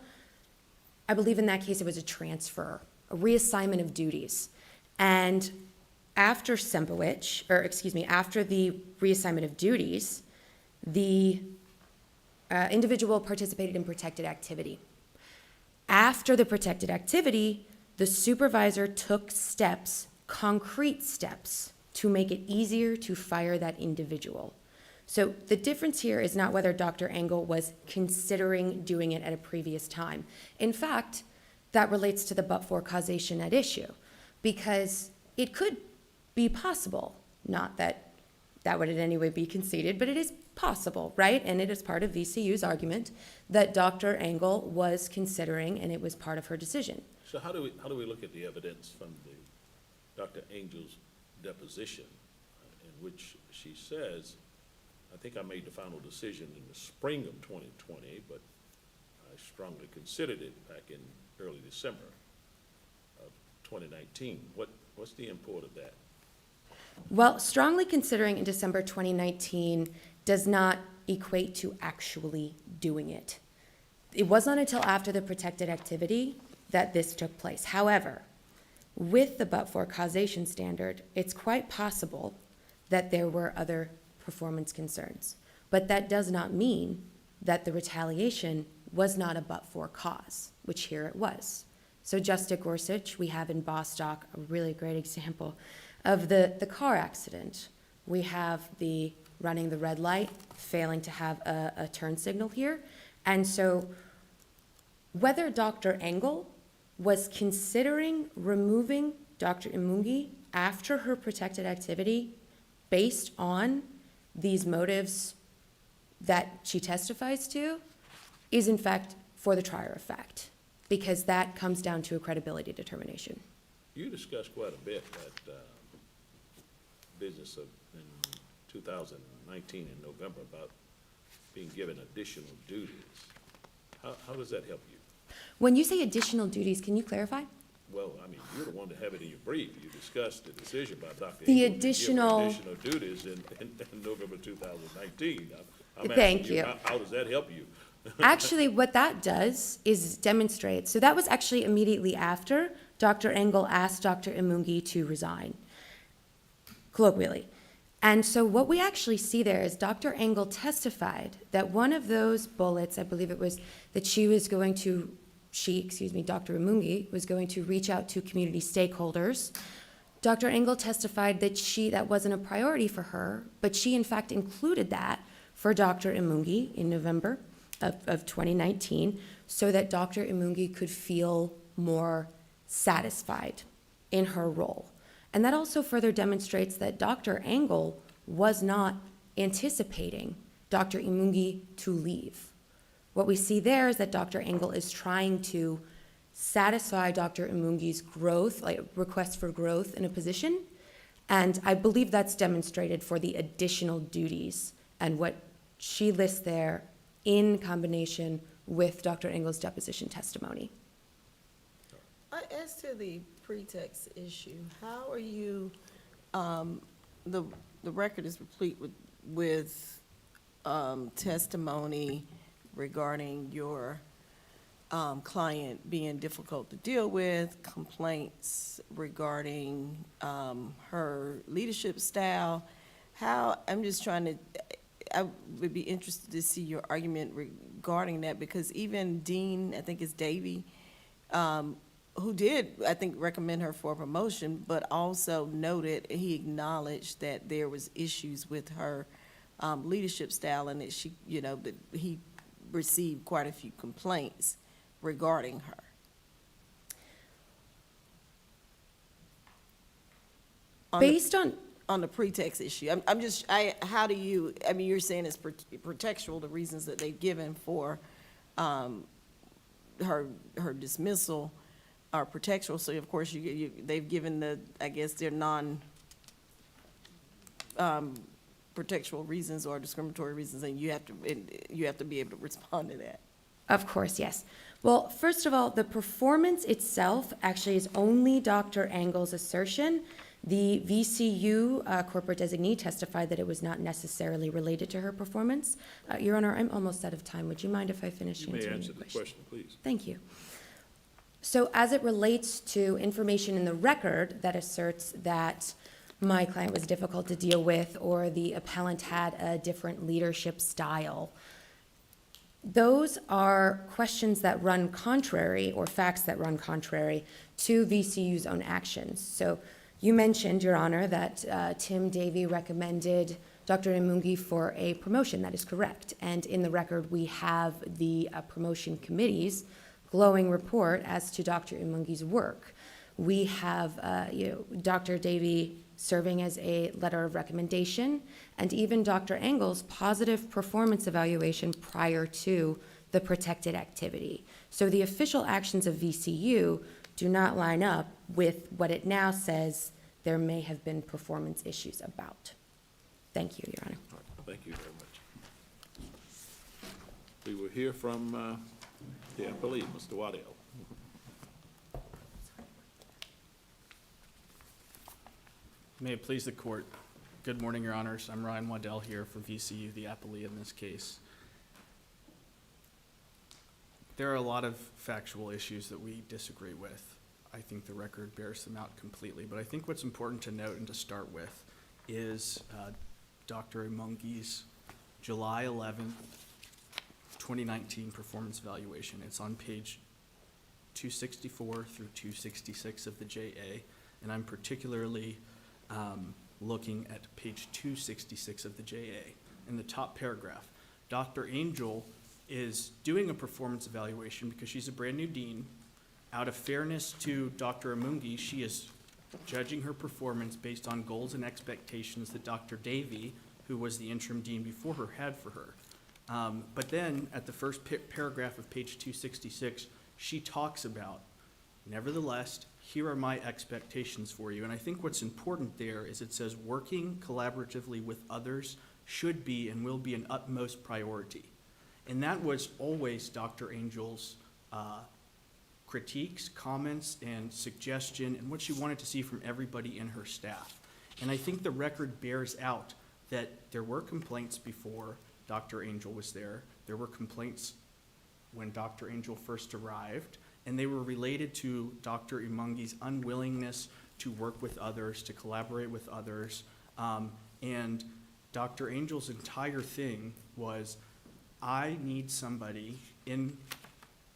I believe in that case it was a transfer, a reassignment of duties. And after Sempowich, after the reassignment of duties, the individual participated in protected activity. After the protected activity, the supervisor took steps, concrete steps, to make it easier to fire that individual. So the difference here is not whether Dr. Engel was considering doing it at a previous time. In fact, that relates to the but-for causation at issue, because it could be possible, not that that would in any way be conceded, but it is possible, right? And it is part of VCU's argument that Dr. Engel was considering, and it was part of her decision. So how do we look at the evidence from Dr. Angel's deposition, in which she says, I think I made the final decision in the spring of 2020, but I strongly considered it back in early December of 2019. What's the import of that? Well, strongly considering in December 2019 does not equate to actually doing it. It was not until after the protected activity that this took place. However, with the but-for causation standard, it's quite possible that there were other performance concerns. But that does not mean that the retaliation was not a but-for cause, which here it was. So just at Gorsuch, we have in Bostock a really great example of the car accident. We have the running the red light, failing to have a turn signal here. And so whether Dr. Engel was considering removing Dr. Imungi after her protected activity based on these motives that she testifies to is in fact for the trier of fact, because that comes down to a credibility determination. You discussed quite a bit that business in 2019 in November about being given additional duties. How does that help you? When you say additional duties, can you clarify? Well, I mean, you're the one to have it in your brief. You discussed the decision by Dr. The Engel to give her additional- additional duties in November 2019. I'm Thank asking you. How does that help you? Actually, what that does is demonstrate, so that was actually immediately after Dr. Engel asked Dr. Imungi to resign, colloquially. And so what we actually see there is Dr. Engel testified that one of those bullets, I believe it was that Dr. Imungi was going to reach out to community stakeholders. Dr. Engel testified that that wasn't a priority for her, but she in fact included that for Dr. Imungi in November of 2019 so that Dr. Imungi could feel more satisfied in her role. And that also further demonstrates that Dr. Engel was not anticipating Dr. Imungi to leave. What we see there is that Dr. Engel is trying to satisfy Dr. Imungi's growth, like request for growth in a position, and I believe that's demonstrated for the additional duties and what she lists there in combination with Dr. Engel's deposition testimony. As to the pretext issue, how are you, the record is replete with testimony regarding your client being difficult to deal with, complaints regarding her leadership style. I'm just trying to, I would be interested to see your argument regarding that, because even Dean, I think it's Davey, who did, I think, recommend her for a promotion, but also noted, he acknowledged that there was issues with her leadership style, and that she, that he received quite a few complaints regarding her. Based on the pretext issue, how do you, you're saying it's pretextual, the reasons that they've given for her dismissal are pretextual, so of course they've given their non-pretextual reasons or discriminatory reasons, and you have to be able to respond to that. Of course, yes. Well, first of all, the performance itself actually is only Dr. Engel's assertion. The VCU corporate designee testified that it was not necessarily related to her performance. Your Honor, I'm almost out of time. Would you mind if I finish answering your question? You may answer the question, please. Thank you. So as it relates to information in the record that asserts that my client was difficult to deal with or the appellant had a different leadership style, those are questions that run contrary, or facts that run contrary, to VCU's own actions. So you mentioned, Your Honor, that Tim Davey recommended Dr. Imungi for a promotion. That is correct. And in the record, we have the promotion committee's glowing report as to Dr. Imungi's work. We have, Dr. Davey serving as a letter of recommendation, and even Dr. Engel's positive performance evaluation prior to the protected activity. So the official actions of VCU do not line up with what it now says there may have been performance issues about. Thank you, Your Honor. All right, thank you very much. We will hear from the appellee, Mr. Waddell. May it please the court. Good morning, Your Honors. I'm Ryan Waddell here for VCU, the appellee in this case. There are a lot of factual issues that we disagree with. I think the record bears them out completely, but I think what's important to note and to start with is Dr. Imungi's July 11th, 2019 performance evaluation. It's on page 264 through 266 of the JA, and I'm particularly looking at page 266 of the JA. In the top paragraph, Dr. Angel is doing a performance evaluation because she's a brand new dean. Out of fairness to Dr. Imungi, she is judging her performance based on goals and expectations that Dr. Davey, who was the interim dean before her, had for her. But then at the first paragraph of page 266, she talks about, nevertheless, here are my expectations for you. And I think what's important there is it says working collaboratively with others should be and will be an utmost priority. And that was always Dr. Angel's critiques, comments, and suggestion, and what she wanted to see from everybody in her staff. And I think the record bears out that there were complaints before Dr. Angel was there. There were complaints when Dr. Angel first arrived, and they were related to Dr. Imungi's unwillingness to work with others, to collaborate with others. And Dr. Angel's entire thing was, I need somebody in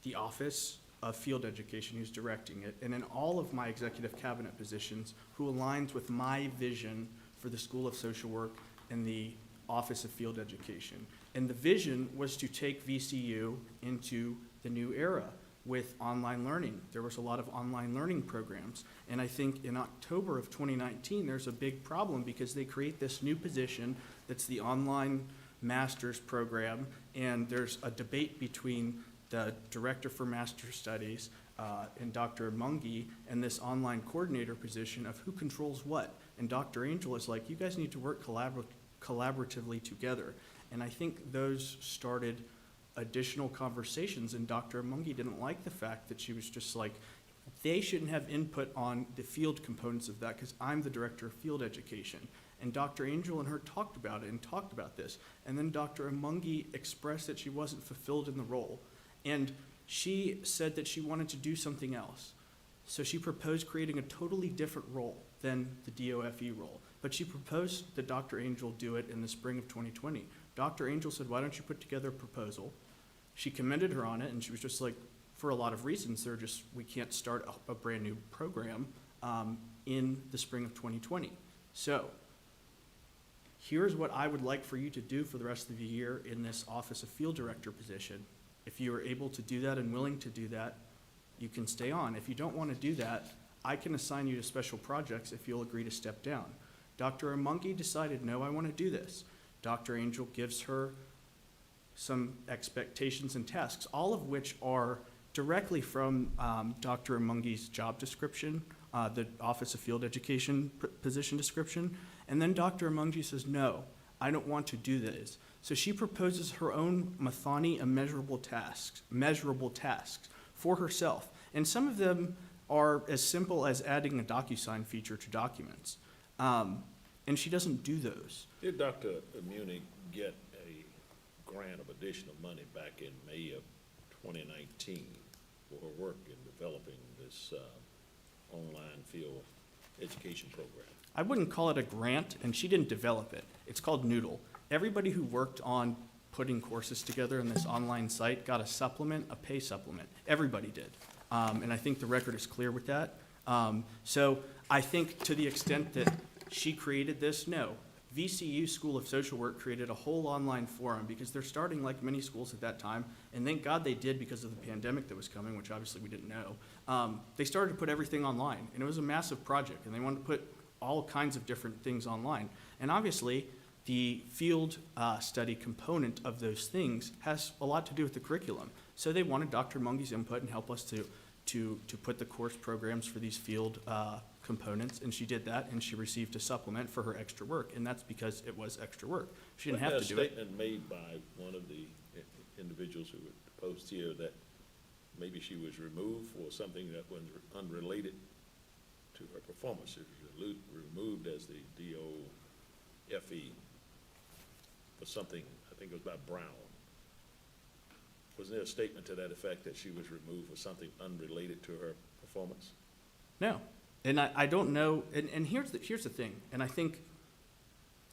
the office of field education who's directing it, and in all of my executive cabinet positions, who aligns with my vision for the School of Social Work and the Office of Field Education. And the vision was to take VCU into the new era with online learning. There was a lot of online learning programs. And I think in October of 2019, there's a big problem because they create this new position that's the online master's program, and there's a debate between the director for master's studies and Dr. Imungi and this online coordinator position of who controls what. And Dr. Angel is like, you guys need to work collaboratively together. And I think those started additional conversations, and Dr. Imungi didn't like the fact that she was just like, they shouldn't have input on the field components of that because I'm the director of field education. And Dr. Angel and her talked about it and talked about this. And then Dr. Imungi expressed that she wasn't fulfilled in the role. And she said that she wanted to do something else. So she proposed creating a totally different role than the DOFE role. But she proposed that Dr. Angel do it in the spring of 2020. Dr. Angel said, why don't you put together a proposal? She commended her on it, and she was just like, for a lot of reasons, we can't start a brand new program in the spring of 2020. So here's what I would like for you to do for the rest of the year in this Office of Field Director position. If you are able to do that and willing to do that, you can stay on. If you don't want to do that, I can assign you to special projects if you'll agree to step down. Dr. Imungi decided, no, I want to do this. Dr. Angel gives her some expectations and tasks, all of which are directly from Dr. Imungi's job description, the Office of Field Education position description. And then Dr. Imungi says, no, I don't want to do this. So she proposes her own Mathani and measurable tasks for herself. And some of them are as simple as adding a DocuSign feature to documents. And she doesn't do those. Did Dr. Imungi get a grant of additional money back in May of 2019 for her work in developing this online field education program? I wouldn't call it a grant, and she didn't develop it. It's called Noodle. Everybody who worked on putting courses together in this online site got a supplement, a pay supplement. Everybody did. And I think the record is clear with that. So I think to the extent that she created this, no. VCU School of Social Work created a whole online forum because they're starting like many schools at that time, and thank God they did because of the pandemic that was coming, which obviously we didn't know. They started to put everything online, and it was a massive project, and they wanted to put all kinds of different things online. And obviously, the field study component of those things has a lot to do with the curriculum. So they wanted Dr. Mungy's input and help us to put the course programs for these field components, and she did that, and she received a supplement for her extra work, and that's because it was extra work. She didn't have to do it. Wasn't there a statement made by one of the individuals who were deposed here that maybe she was removed for something that was unrelated to her performance? She was removed as the DOFE for something, I think it was by Brown. Was there a statement to that effect that she was removed for something unrelated to her performance? No, and I don't know, and here's the thing, and I think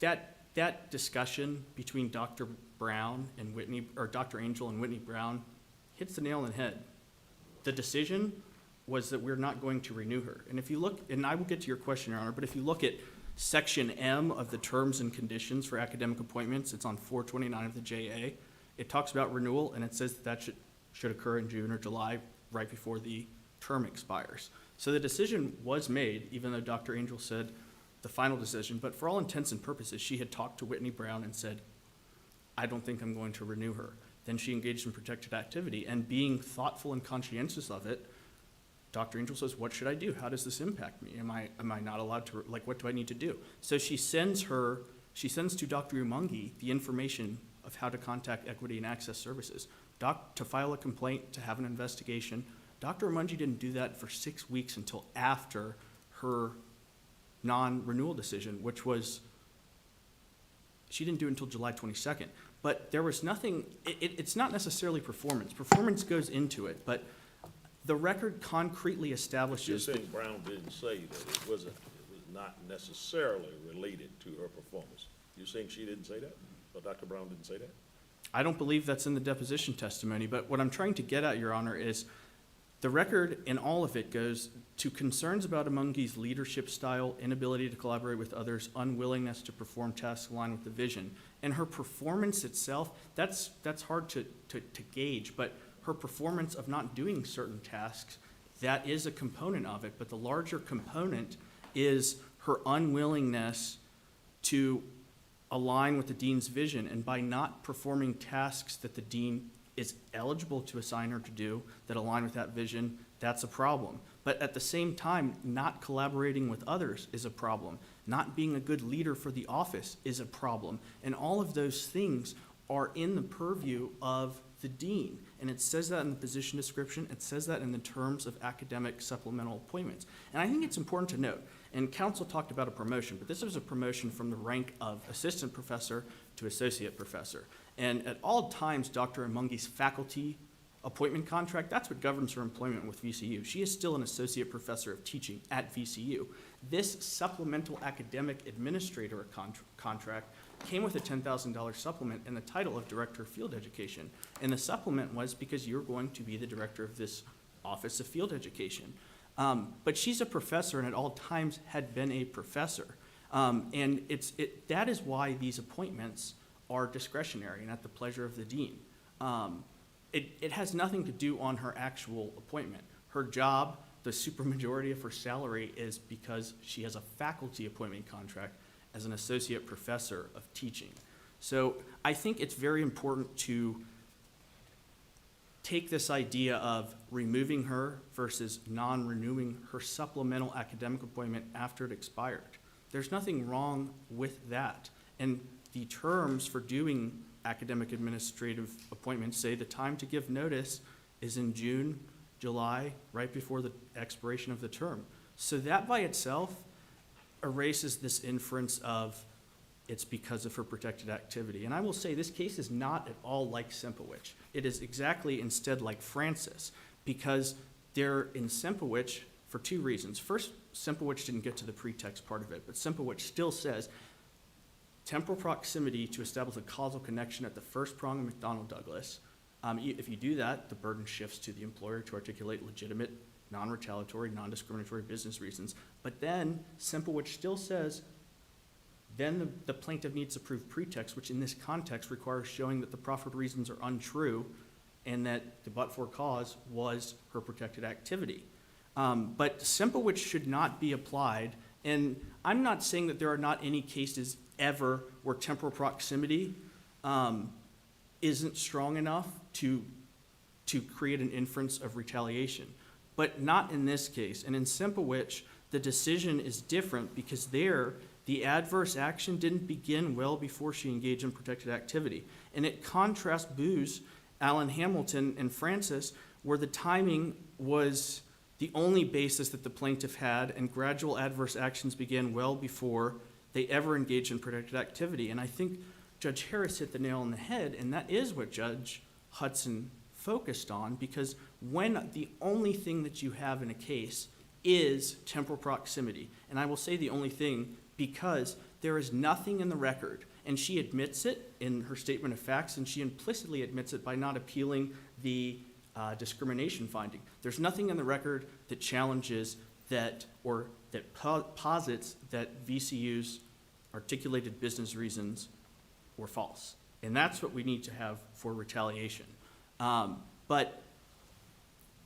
that discussion between Dr. Brown and Whitney, or Dr. Angel and Whitney Brown, hits the nail on the head. The decision was that we're not going to renew her. And if you look, and I will get to your question, Your Honor, but if you look at Section M of the terms and conditions for academic appointments, it's on 429 of the JA. It talks about renewal, and it says that should occur in June or July, right before the term expires. So the decision was made, even though Dr. Angel said the final decision, but for all intents and purposes, she had talked to Whitney Brown and said, I don't think I'm going to renew her. Then she engaged in protected activity, and being thoughtful and conscientious of it, Dr. Angel says, what should I do? How does this impact me? Am I not allowed to, like, what do I need to do? So she sends to Dr. Umungi the information of how to contact Equity and Access Services, to file a complaint, to have an investigation. Dr. Umungi didn't do that for 6 weeks until after her non-renewal decision, which was, she didn't do it until July 22nd. But there was nothing, it's not necessarily performance. Performance goes into it, but the record concretely establishes. You're saying Brown didn't say that it was not necessarily related to her performance. You're saying she didn't say that? Or Dr. Brown didn't say that? I don't believe that's in the deposition testimony, but what I'm trying to get at, Your Honor, is the record in all of it goes to concerns about Umungi's leadership style, inability to collaborate with others, unwillingness to perform tasks aligned with the vision. And her performance itself, that's hard to gauge, but her performance of not doing certain tasks, that is a component of it. But the larger component is her unwillingness to align with the dean's vision. And by not performing tasks that the dean is eligible to assign her to do that align with that vision, that's a problem. But at the same time, not collaborating with others is a problem. Not being a good leader for the office is a problem. And all of those things are in the purview of the dean. And it says that in the position description. It says that in the terms of academic supplemental appointments. And I think it's important to note, and counsel talked about a promotion, but this was a promotion from the rank of assistant professor to associate professor. And at all times, Dr. Umungi's faculty appointment contract, that's what governs her employment with VCU. She is still an associate professor of teaching at VCU. This supplemental academic administrator contract came with a $10,000 supplement and the title of Director of Field Education. And the supplement was because you're going to be the director of this Office of Field Education. But she's a professor and at all times had been a professor. And that is why these appointments are discretionary and at the pleasure of the dean. It has nothing to do on her actual appointment. Her job, the supermajority of her salary is because she has a faculty appointment contract as an associate professor of teaching. So I think it's very important to take this idea of removing her versus non-renewing her supplemental academic appointment after it expired. There's nothing wrong with that. And the terms for doing academic administrative appointments say the time to give notice is in June, July, right before the expiration of the term. So that by itself erases this inference of it's because of her protected activity. And I will say this case is not at all like Sempowich. It is exactly instead like Francis, because they're in Sempowich for two reasons. First, Sempowich didn't get to the pretext part of it, but Sempowich still says temporal proximity to establish a causal connection at the first prong of McDonnell-Douglas. If you do that, the burden shifts to the employer to articulate legitimate, non-retaliatory, non-discriminatory business reasons. But then Sempowich still says, then the plaintiff needs to prove pretext, which in this context requires showing that the proffered reasons are untrue and that the but-for cause was her protected activity. But Sempowich should not be applied And I'm not saying that there are not any cases ever where temporal proximity isn't strong enough to create an inference of retaliation, but not in this case. And in Simpowich, the decision is different because there, the adverse action didn't begin well before she engaged in protected activity. And it contrasts Booz, Allen Hamilton, and Francis, where the timing was the only basis that the plaintiff had, and gradual adverse actions began well before they ever engaged in protected activity. And I think Judge Harris hit the nail on the head, and that is what Judge Hudson focused on, because when the only thing that you have in a case is temporal proximity, and I will say the only thing because there is nothing in the record, and she admits it in her statement of facts, and she implicitly admits it by not appealing the discrimination finding. There's nothing in the record that challenges that or that posits that VCU's articulated business reasons were false. And that's what we need to have for retaliation. But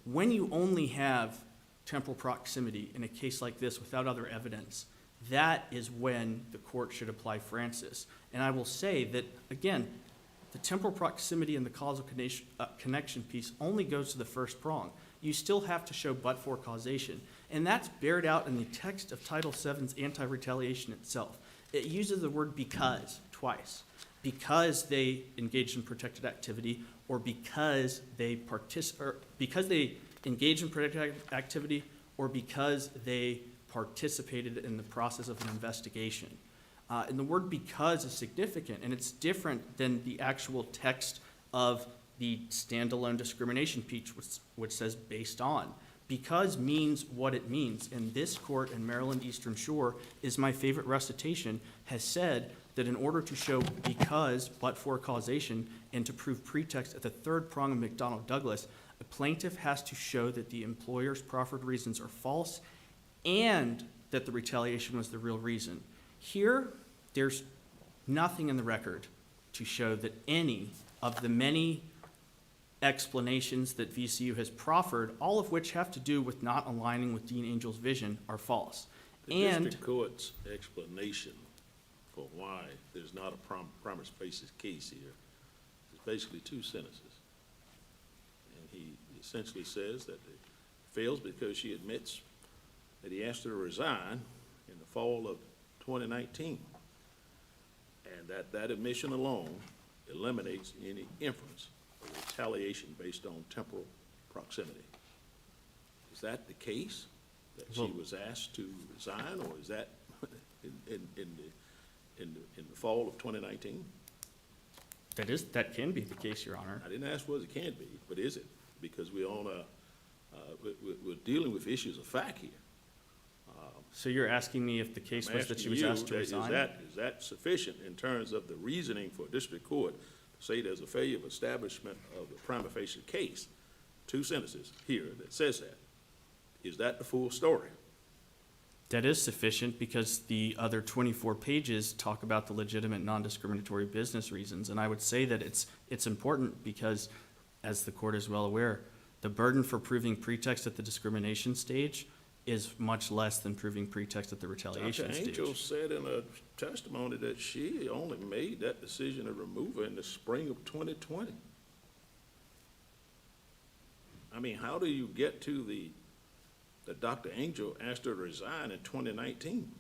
when you only have temporal proximity in a case like this without other evidence, that is when the court should apply Francis. And I will say that, again, the temporal proximity and the causal connection piece only goes to the first prong. You still have to show but-for causation. And that's bared out in the text of Title VII's anti-retaliation itself. It uses the word because twice. Because they engaged in protected activity, or because they engaged in protected activity, or because they participated in the process of an investigation. And the word because is significant, and it's different than the actual text of the standalone discrimination piece, which says based on. Because means what it means, and this court in Maryland Eastern Shore is my favorite recitation, has said that in order to show because but for causation and to prove pretext at the third prong of McDonnell Douglas, a plaintiff has to show that the employer's proffered reasons are false and that the retaliation was the real reason. Here, there's nothing in the record to show that any of the many explanations that VCU has proffered, all of which have to do with not aligning with Dean Angel's vision, are false. The district court's explanation for why there's not a prima facie case here is basically two sentences. And he essentially says that it fails because she admits that he asked her to resign in the fall of 2019, and that admission alone eliminates any inference of retaliation based on temporal proximity. Is that the case, that she was asked to resign, or is that in the fall of 2019? That can be the case, Your Honor. I didn't ask whether it can be, but is it? Because we're dealing with issues of fact here. So you're asking me if the case was that she was asked to resign? Is that sufficient in terms of the reasoning for a district court to say there's a failure of establishment of the prima facie case? Two sentences here that says that. Is that the full story? That is sufficient because the other 24 pages talk about the legitimate non-discriminatory business reasons. And I would say that it's important because, as the court is well aware, the burden for proving pretext at the discrimination stage is much less than proving pretext at the retaliation stage. Dr. Angel said in a testimony that she only made that decision to remove her in the spring of 2020. I mean, how do you get to that Dr. Angel asked her to resign in 2019?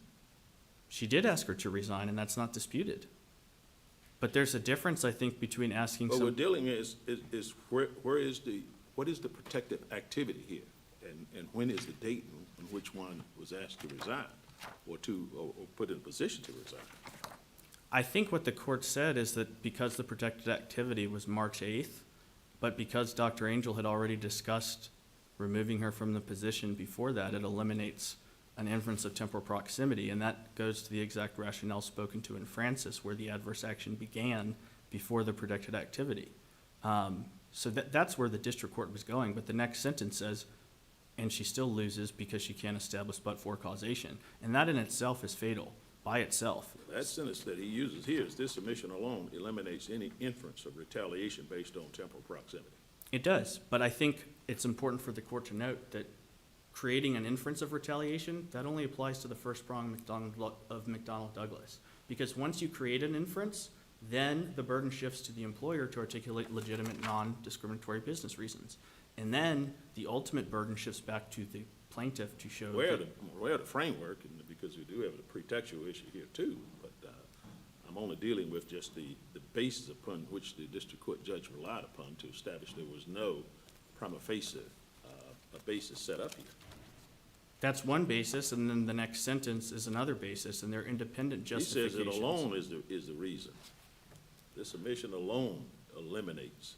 She did ask her to resign, and that's not disputed. But there's a difference, I think, between asking What we're dealing is what is the protective activity here? And when is the date in which one was asked to resign or put in a position to resign? I think what the court said is that because the protected activity was March 8th, but because Dr. Angel had already discussed removing her from the position before that, it eliminates an inference of temporal proximity, and that goes to the exact rationale spoken to in Francis, where the adverse action began before the protected activity. So that's where the district court was going, but the next sentence says, and she still loses because she can't establish but-for causation. And that in itself is fatal by itself. That sentence that he uses here is this omission alone eliminates any inference of retaliation based on temporal proximity. It does, but I think it's important for the court to note that creating an inference of retaliation, that only applies to the first prong of McDonnell Douglas. Because once you create an inference, then the burden shifts to the employer to articulate legitimate, non-discriminatory business reasons. And then the ultimate burden shifts back to the plaintiff to show. Where the framework, and because we do have a pretextual issue here too, but I'm only dealing with just the basis upon which the district court judge relied upon to establish there was no prima facie a basis set up here. That's one basis, and then the next sentence is another basis, and they're independent He says justifications. it alone is the reason. This omission alone eliminates.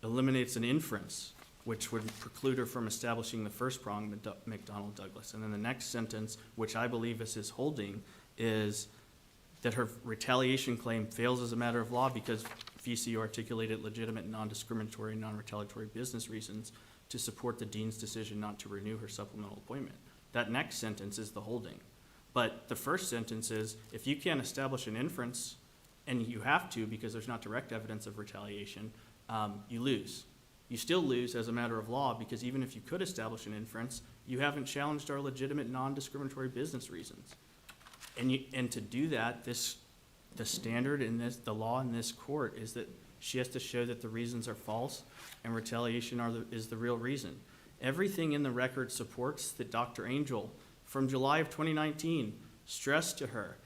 Eliminates an inference, which would preclude her from establishing the first prong, McDonnell Douglas. And then the next sentence, which I believe is his holding, is that her retaliation claim fails as a matter of law because VCU articulated legitimate, non-discriminatory, non-retaliatory business reasons to support the dean's decision not to renew her supplemental appointment. That next sentence is the holding. But the first sentence is, if you can't establish an inference, and you have to because there's not direct evidence of retaliation, you lose. You still lose as a matter of law because even if you could establish an inference, you haven't challenged our legitimate, non-discriminatory business reasons. And to do that, the standard in this, the law in this court is that she has to show that the reasons are false and retaliation is the real reason. Everything in the record supports that Dr. Angel, from July of 2019, stressed to her,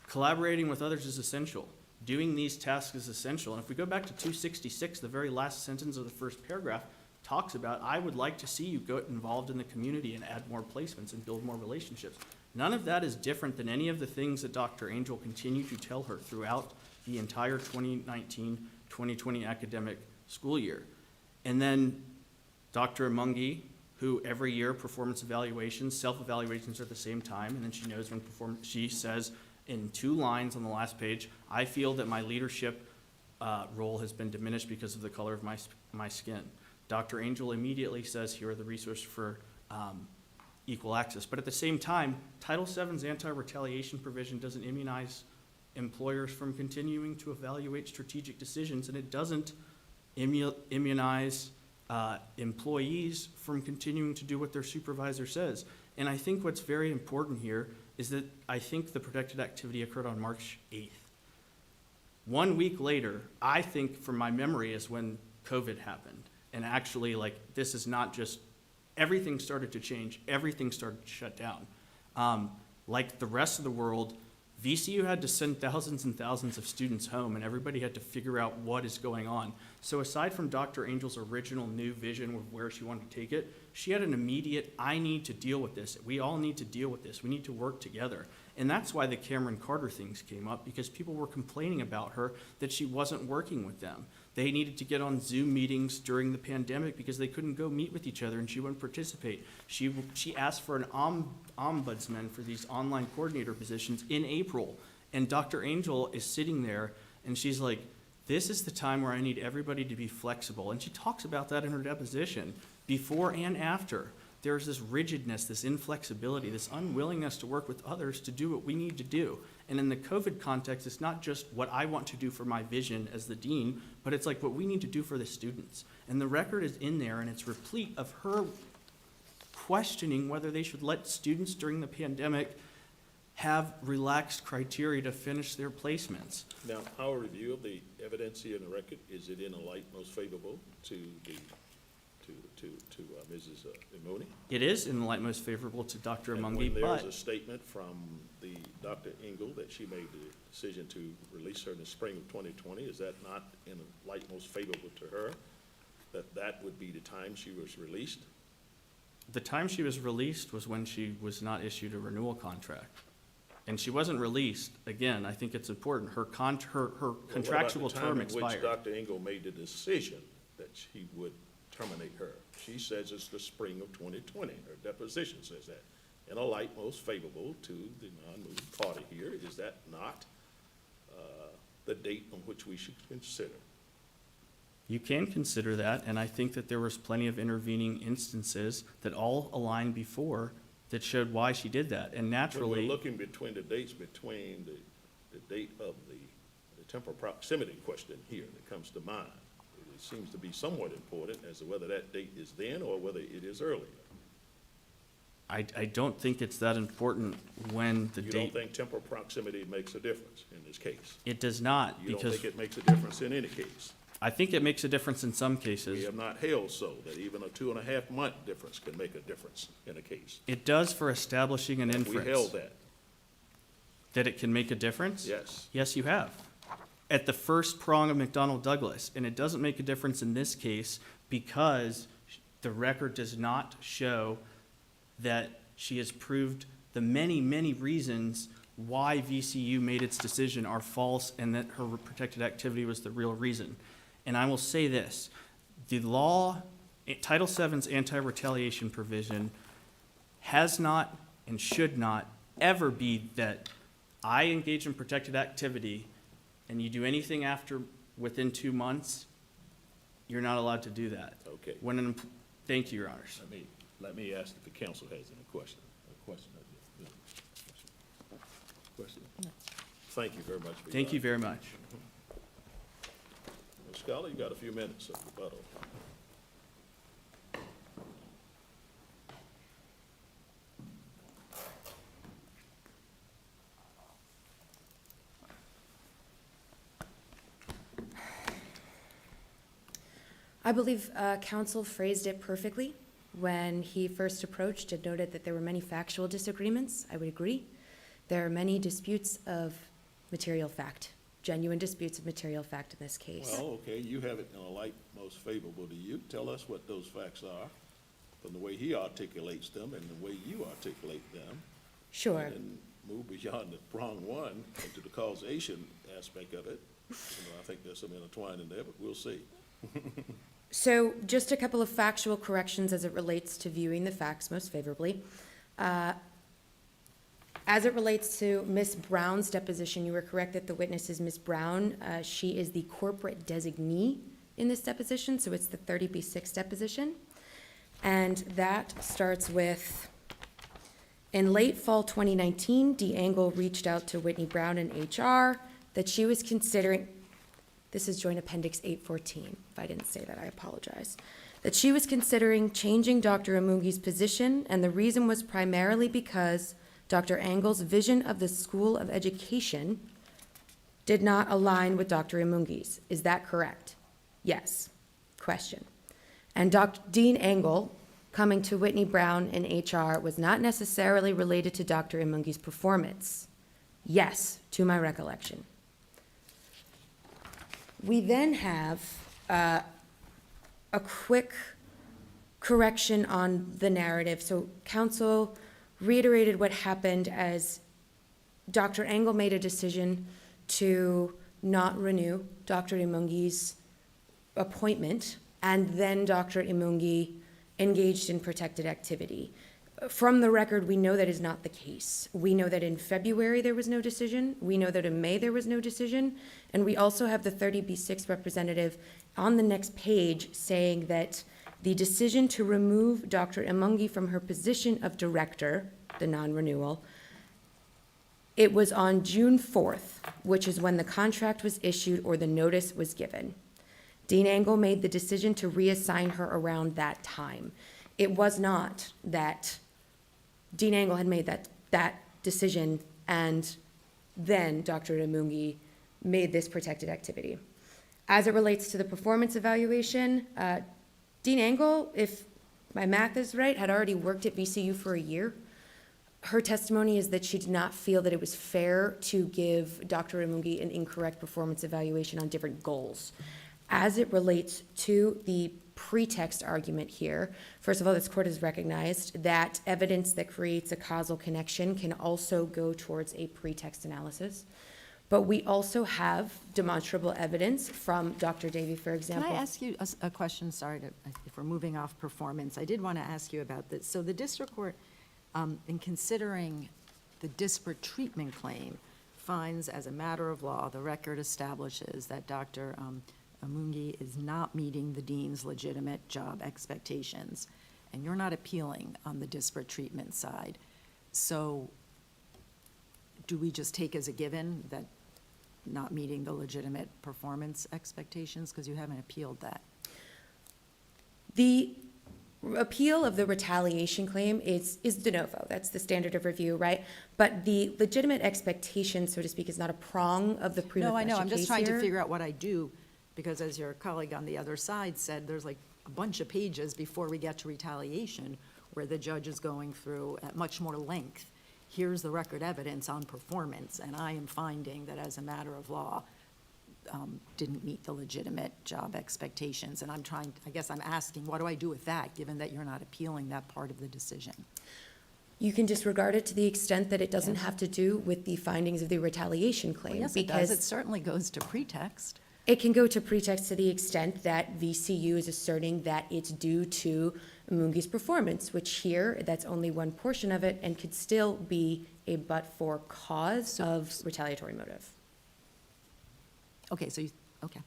collaborating with others is essential. Doing these tasks is essential. And if we go back to 266, the very last sentence of the first paragraph talks about, I would like to see you get involved in the community and add more placements and build more relationships. None of that is different than any of the things that Dr. Angel continued to tell her throughout the entire 2019-2020 academic school year. And then Dr. Mungi, who every year performance evaluations, self-evaluations are at the same time, and then she knows when she says in 2 lines on the last page, I feel that my leadership role has been diminished because of the color of my skin. Dr. Angel immediately says, here are the resources for equal access. But at the same time, Title VII's anti-retaliation provision doesn't immunize employers from continuing to evaluate strategic decisions, and it doesn't immunize employees from continuing to do what their supervisor says. And I think what's very important here is that I think the protected activity occurred on March 8th. 1 week later, I think from my memory is when COVID happened. And actually, like, this is not just, everything started to change, everything started to shut down. Like the rest of the world, VCU had to send thousands and thousands of students home, and everybody had to figure out what is going on. So aside from Dr. Angel's original new vision of where she wanted to take it, she had an immediate, I need to deal with this. We all need to deal with this. We need to work together. And that's why the Cameron Carter things came up, because people were complaining about her that she wasn't working with them. They needed to get on Zoom meetings during the pandemic because they couldn't go meet with each other, and she wouldn't participate. She asked for an ombudsman for these online coordinator positions in April, and Dr. Angel is sitting there, and she's like, this is the time where I need everybody to be flexible. And she talks about that in her deposition, before and after. There's this rigidness, this inflexibility, this unwillingness to work with others to do what we need to do. And in the COVID context, it's not just what I want to do for my vision as the dean, but it's like what we need to do for the students. And the record is in there, and it's replete of her questioning whether they should let students during the pandemic have relaxed criteria to finish their placements. Now, our review of the evidence here in the record, is it in a light most favorable to Mrs. Imoni? It is in the light most favorable to Dr. And Amungi, when there's a but statement from the Dr. Engel that she made the decision to release her in the spring of 2020, is that not in a light most favorable to her, that would be the time she was released? the time she was released was when she was not issued a renewal contract. And she wasn't released, again, I think it's important, her contractual term expired. Well, what about the time in which Dr. Engel made the decision that she would terminate her? She says it's the spring of 2020, her deposition says that. In a light most favorable to the non-moving party here, is that not the date on which we should consider? You can consider that, and I think that there was plenty of intervening instances that all aligned before that showed why she did that, and naturally. When we're looking between the dates, between the date of the temporal proximity question here that comes to mind, it seems to be somewhat important as to whether that date is then or whether it is earlier. I don't think it's that important when the You don't date, think temporal proximity makes a difference in this case? it does not, You don't because think it makes a difference in any case? I think it makes a difference in some We cases. have not held so, that even a 2.5-month difference can make a difference in a case. It does for establishing an We inference. held that, That it can make a difference? yes. Yes, you have. At the first prong of McDonnell Douglas, and it doesn't make a difference in this case because the record does not show that she has proved the many, many reasons why VCU made its decision are false and that her protected activity was the real reason. And I will say this, the law, Title VII's anti-retaliation provision has not and should not ever be that I engage in protected activity and you do anything within 2 months, you're not allowed to do that. Okay. Thank you, Your Honors. Let me ask if the council has any question. Question? Thank you very much. for your Thank you very much. Ms. Scholar, you got a few minutes of rebuttal. I believe counsel phrased it perfectly when he first approached and noted that there were many factual disagreements. I would agree. There are many disputes of material fact, genuine disputes of material fact in this case. Well, okay, you have it in a light most favorable to you. Tell us what those facts are from the way he articulates them and the way you articulate them. Sure. And then move beyond the prong one into the causation aspect of it. I think there's some intertwined in there, but we'll see. So just a couple of factual corrections as it relates to viewing the facts most favorably. As it relates to Ms. Brown's deposition, you were correct that the witness is Ms. Brown. She is the corporate designee in this deposition, so it's the 30B6 deposition. And that starts with, in late fall 2019, D. Angle reached out to Whitney Brown in HR that she was considering, this is Joint Appendix 814. If I didn't say that, I apologize. That she was considering changing Dr. Amungi's position, and the reason was primarily because Dr. Angle's vision of the School of Education did not align with Dr. Amungi's. Is that correct? Yes. Question. And Dean Angle coming to Whitney Brown in HR was not necessarily related to Dr. Amungi's performance. Yes, to my recollection. We then have a quick correction on the narrative. So counsel reiterated what happened as Dr. Angle made a decision to not renew Dr. Amungi's appointment, and then Dr. Amungi engaged in protected activity. From the record, we know that is not the case. We know that in February there was no decision. We know that in May there was no decision. And we also have the 30B6 representative on the next page saying that the decision to remove Dr. Amungi from her position of director, the non-renewal, it was on June 4th, which is when the contract was issued or the notice was given. Dean Angle made the decision to reassign her around that time. It was not that Dean Angle had made that decision and then Dr. Amungi made this protected activity. As it relates to the performance evaluation, Dean Angle, if my math is right, had already worked at VCU for a year. Her testimony is that she did not feel that it was fair to give Dr. Amungi an incorrect performance evaluation on different goals. As it relates to the pretext argument here, first of all, this court has recognized that evidence that creates a causal connection can also go towards a pretext analysis. But we also have demonstrable evidence from Dr. Davey, for example. Can I ask you a question? Sorry if we're moving off performance. I did want to ask you about this. So the district court, in considering the disparate treatment claim, finds as a matter of law, the record establishes that Dr. Amungi is not meeting the dean's legitimate job expectations, and you're not appealing on the disparate treatment side. So do we just take as a given that not meeting the legitimate performance expectations, because you haven't appealed that? The appeal of the retaliation claim is de novo. That's the standard of review, right? But the legitimate expectation, so to speak, is not a prong of the prima No, I facie know, I'm just case trying to here. figure out what I do, because as your colleague on the other side said, there's like a bunch of pages before we get to retaliation, where the judge is going through at much more length. Here's the record evidence on performance, and I am finding that as a matter of law, didn't meet the legitimate job expectations. And I guess I'm asking, what do I do with that, given that you're not appealing that part of the decision? You can disregard it to the extent that it doesn't have to do with the findings of the retaliation Well, claim. yes, it does. because It certainly goes to pretext. It can go to pretext to the extent that VCU is asserting that it's due to Mungi's performance, which here, that's only one portion of it, and could still be a but-for cause of retaliatory motive. Okay, okay.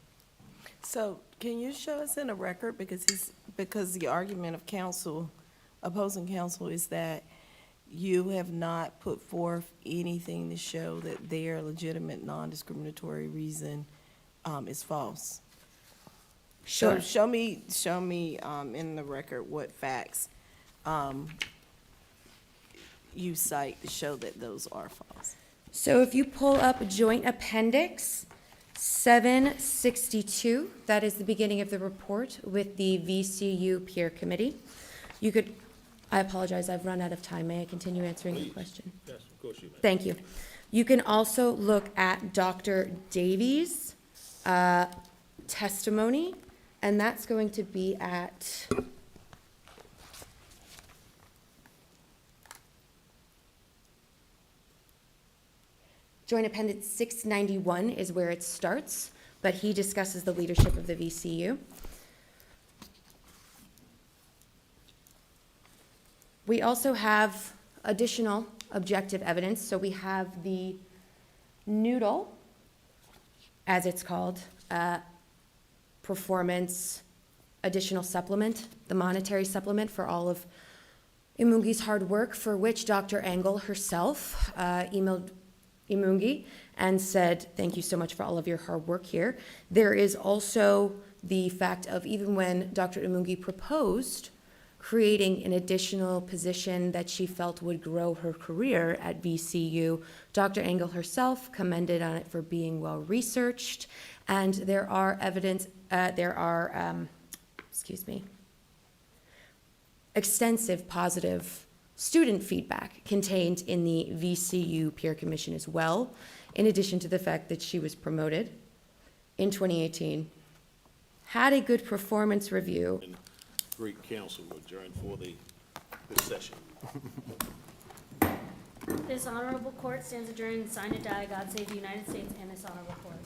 So can you show us in a record, because the argument of counsel, opposing counsel, is that you have not put forth anything to show that their legitimate non-discriminatory reason is false. Sure. So show me in the record what facts you cite to show that those are false. So if you pull up Joint Appendix 762, that is the beginning of the report with the VCU Peer Committee. You could, I apologize, I've run out of time. May I continue answering your Please. question? Yes, of course you may. Thank you. You can also look at Dr. Davies' testimony, and that's going to be at Joint Appendix 691 is where it starts, but he discusses the leadership of the VCU. We also have additional objective evidence. So we have the noodle, as it's called, performance additional supplement, the monetary supplement for all of Imungi's hard work, for which Dr. Engel herself emailed Imungi and said, thank you so much for all of your hard work here. There is also the fact of, even when Dr. Imungi proposed creating an additional position that she felt would grow her career at VCU, Dr. Engel herself commended on it for being well-researched, and there are extensive positive student feedback contained in the VCU Peer Commission as well, in addition to the fact that she was promoted in 2018, had a good performance review. And Greek counsel will adjourn for this session. This honorable court stands adjourned, signed and die. God save the United States and this honorable court.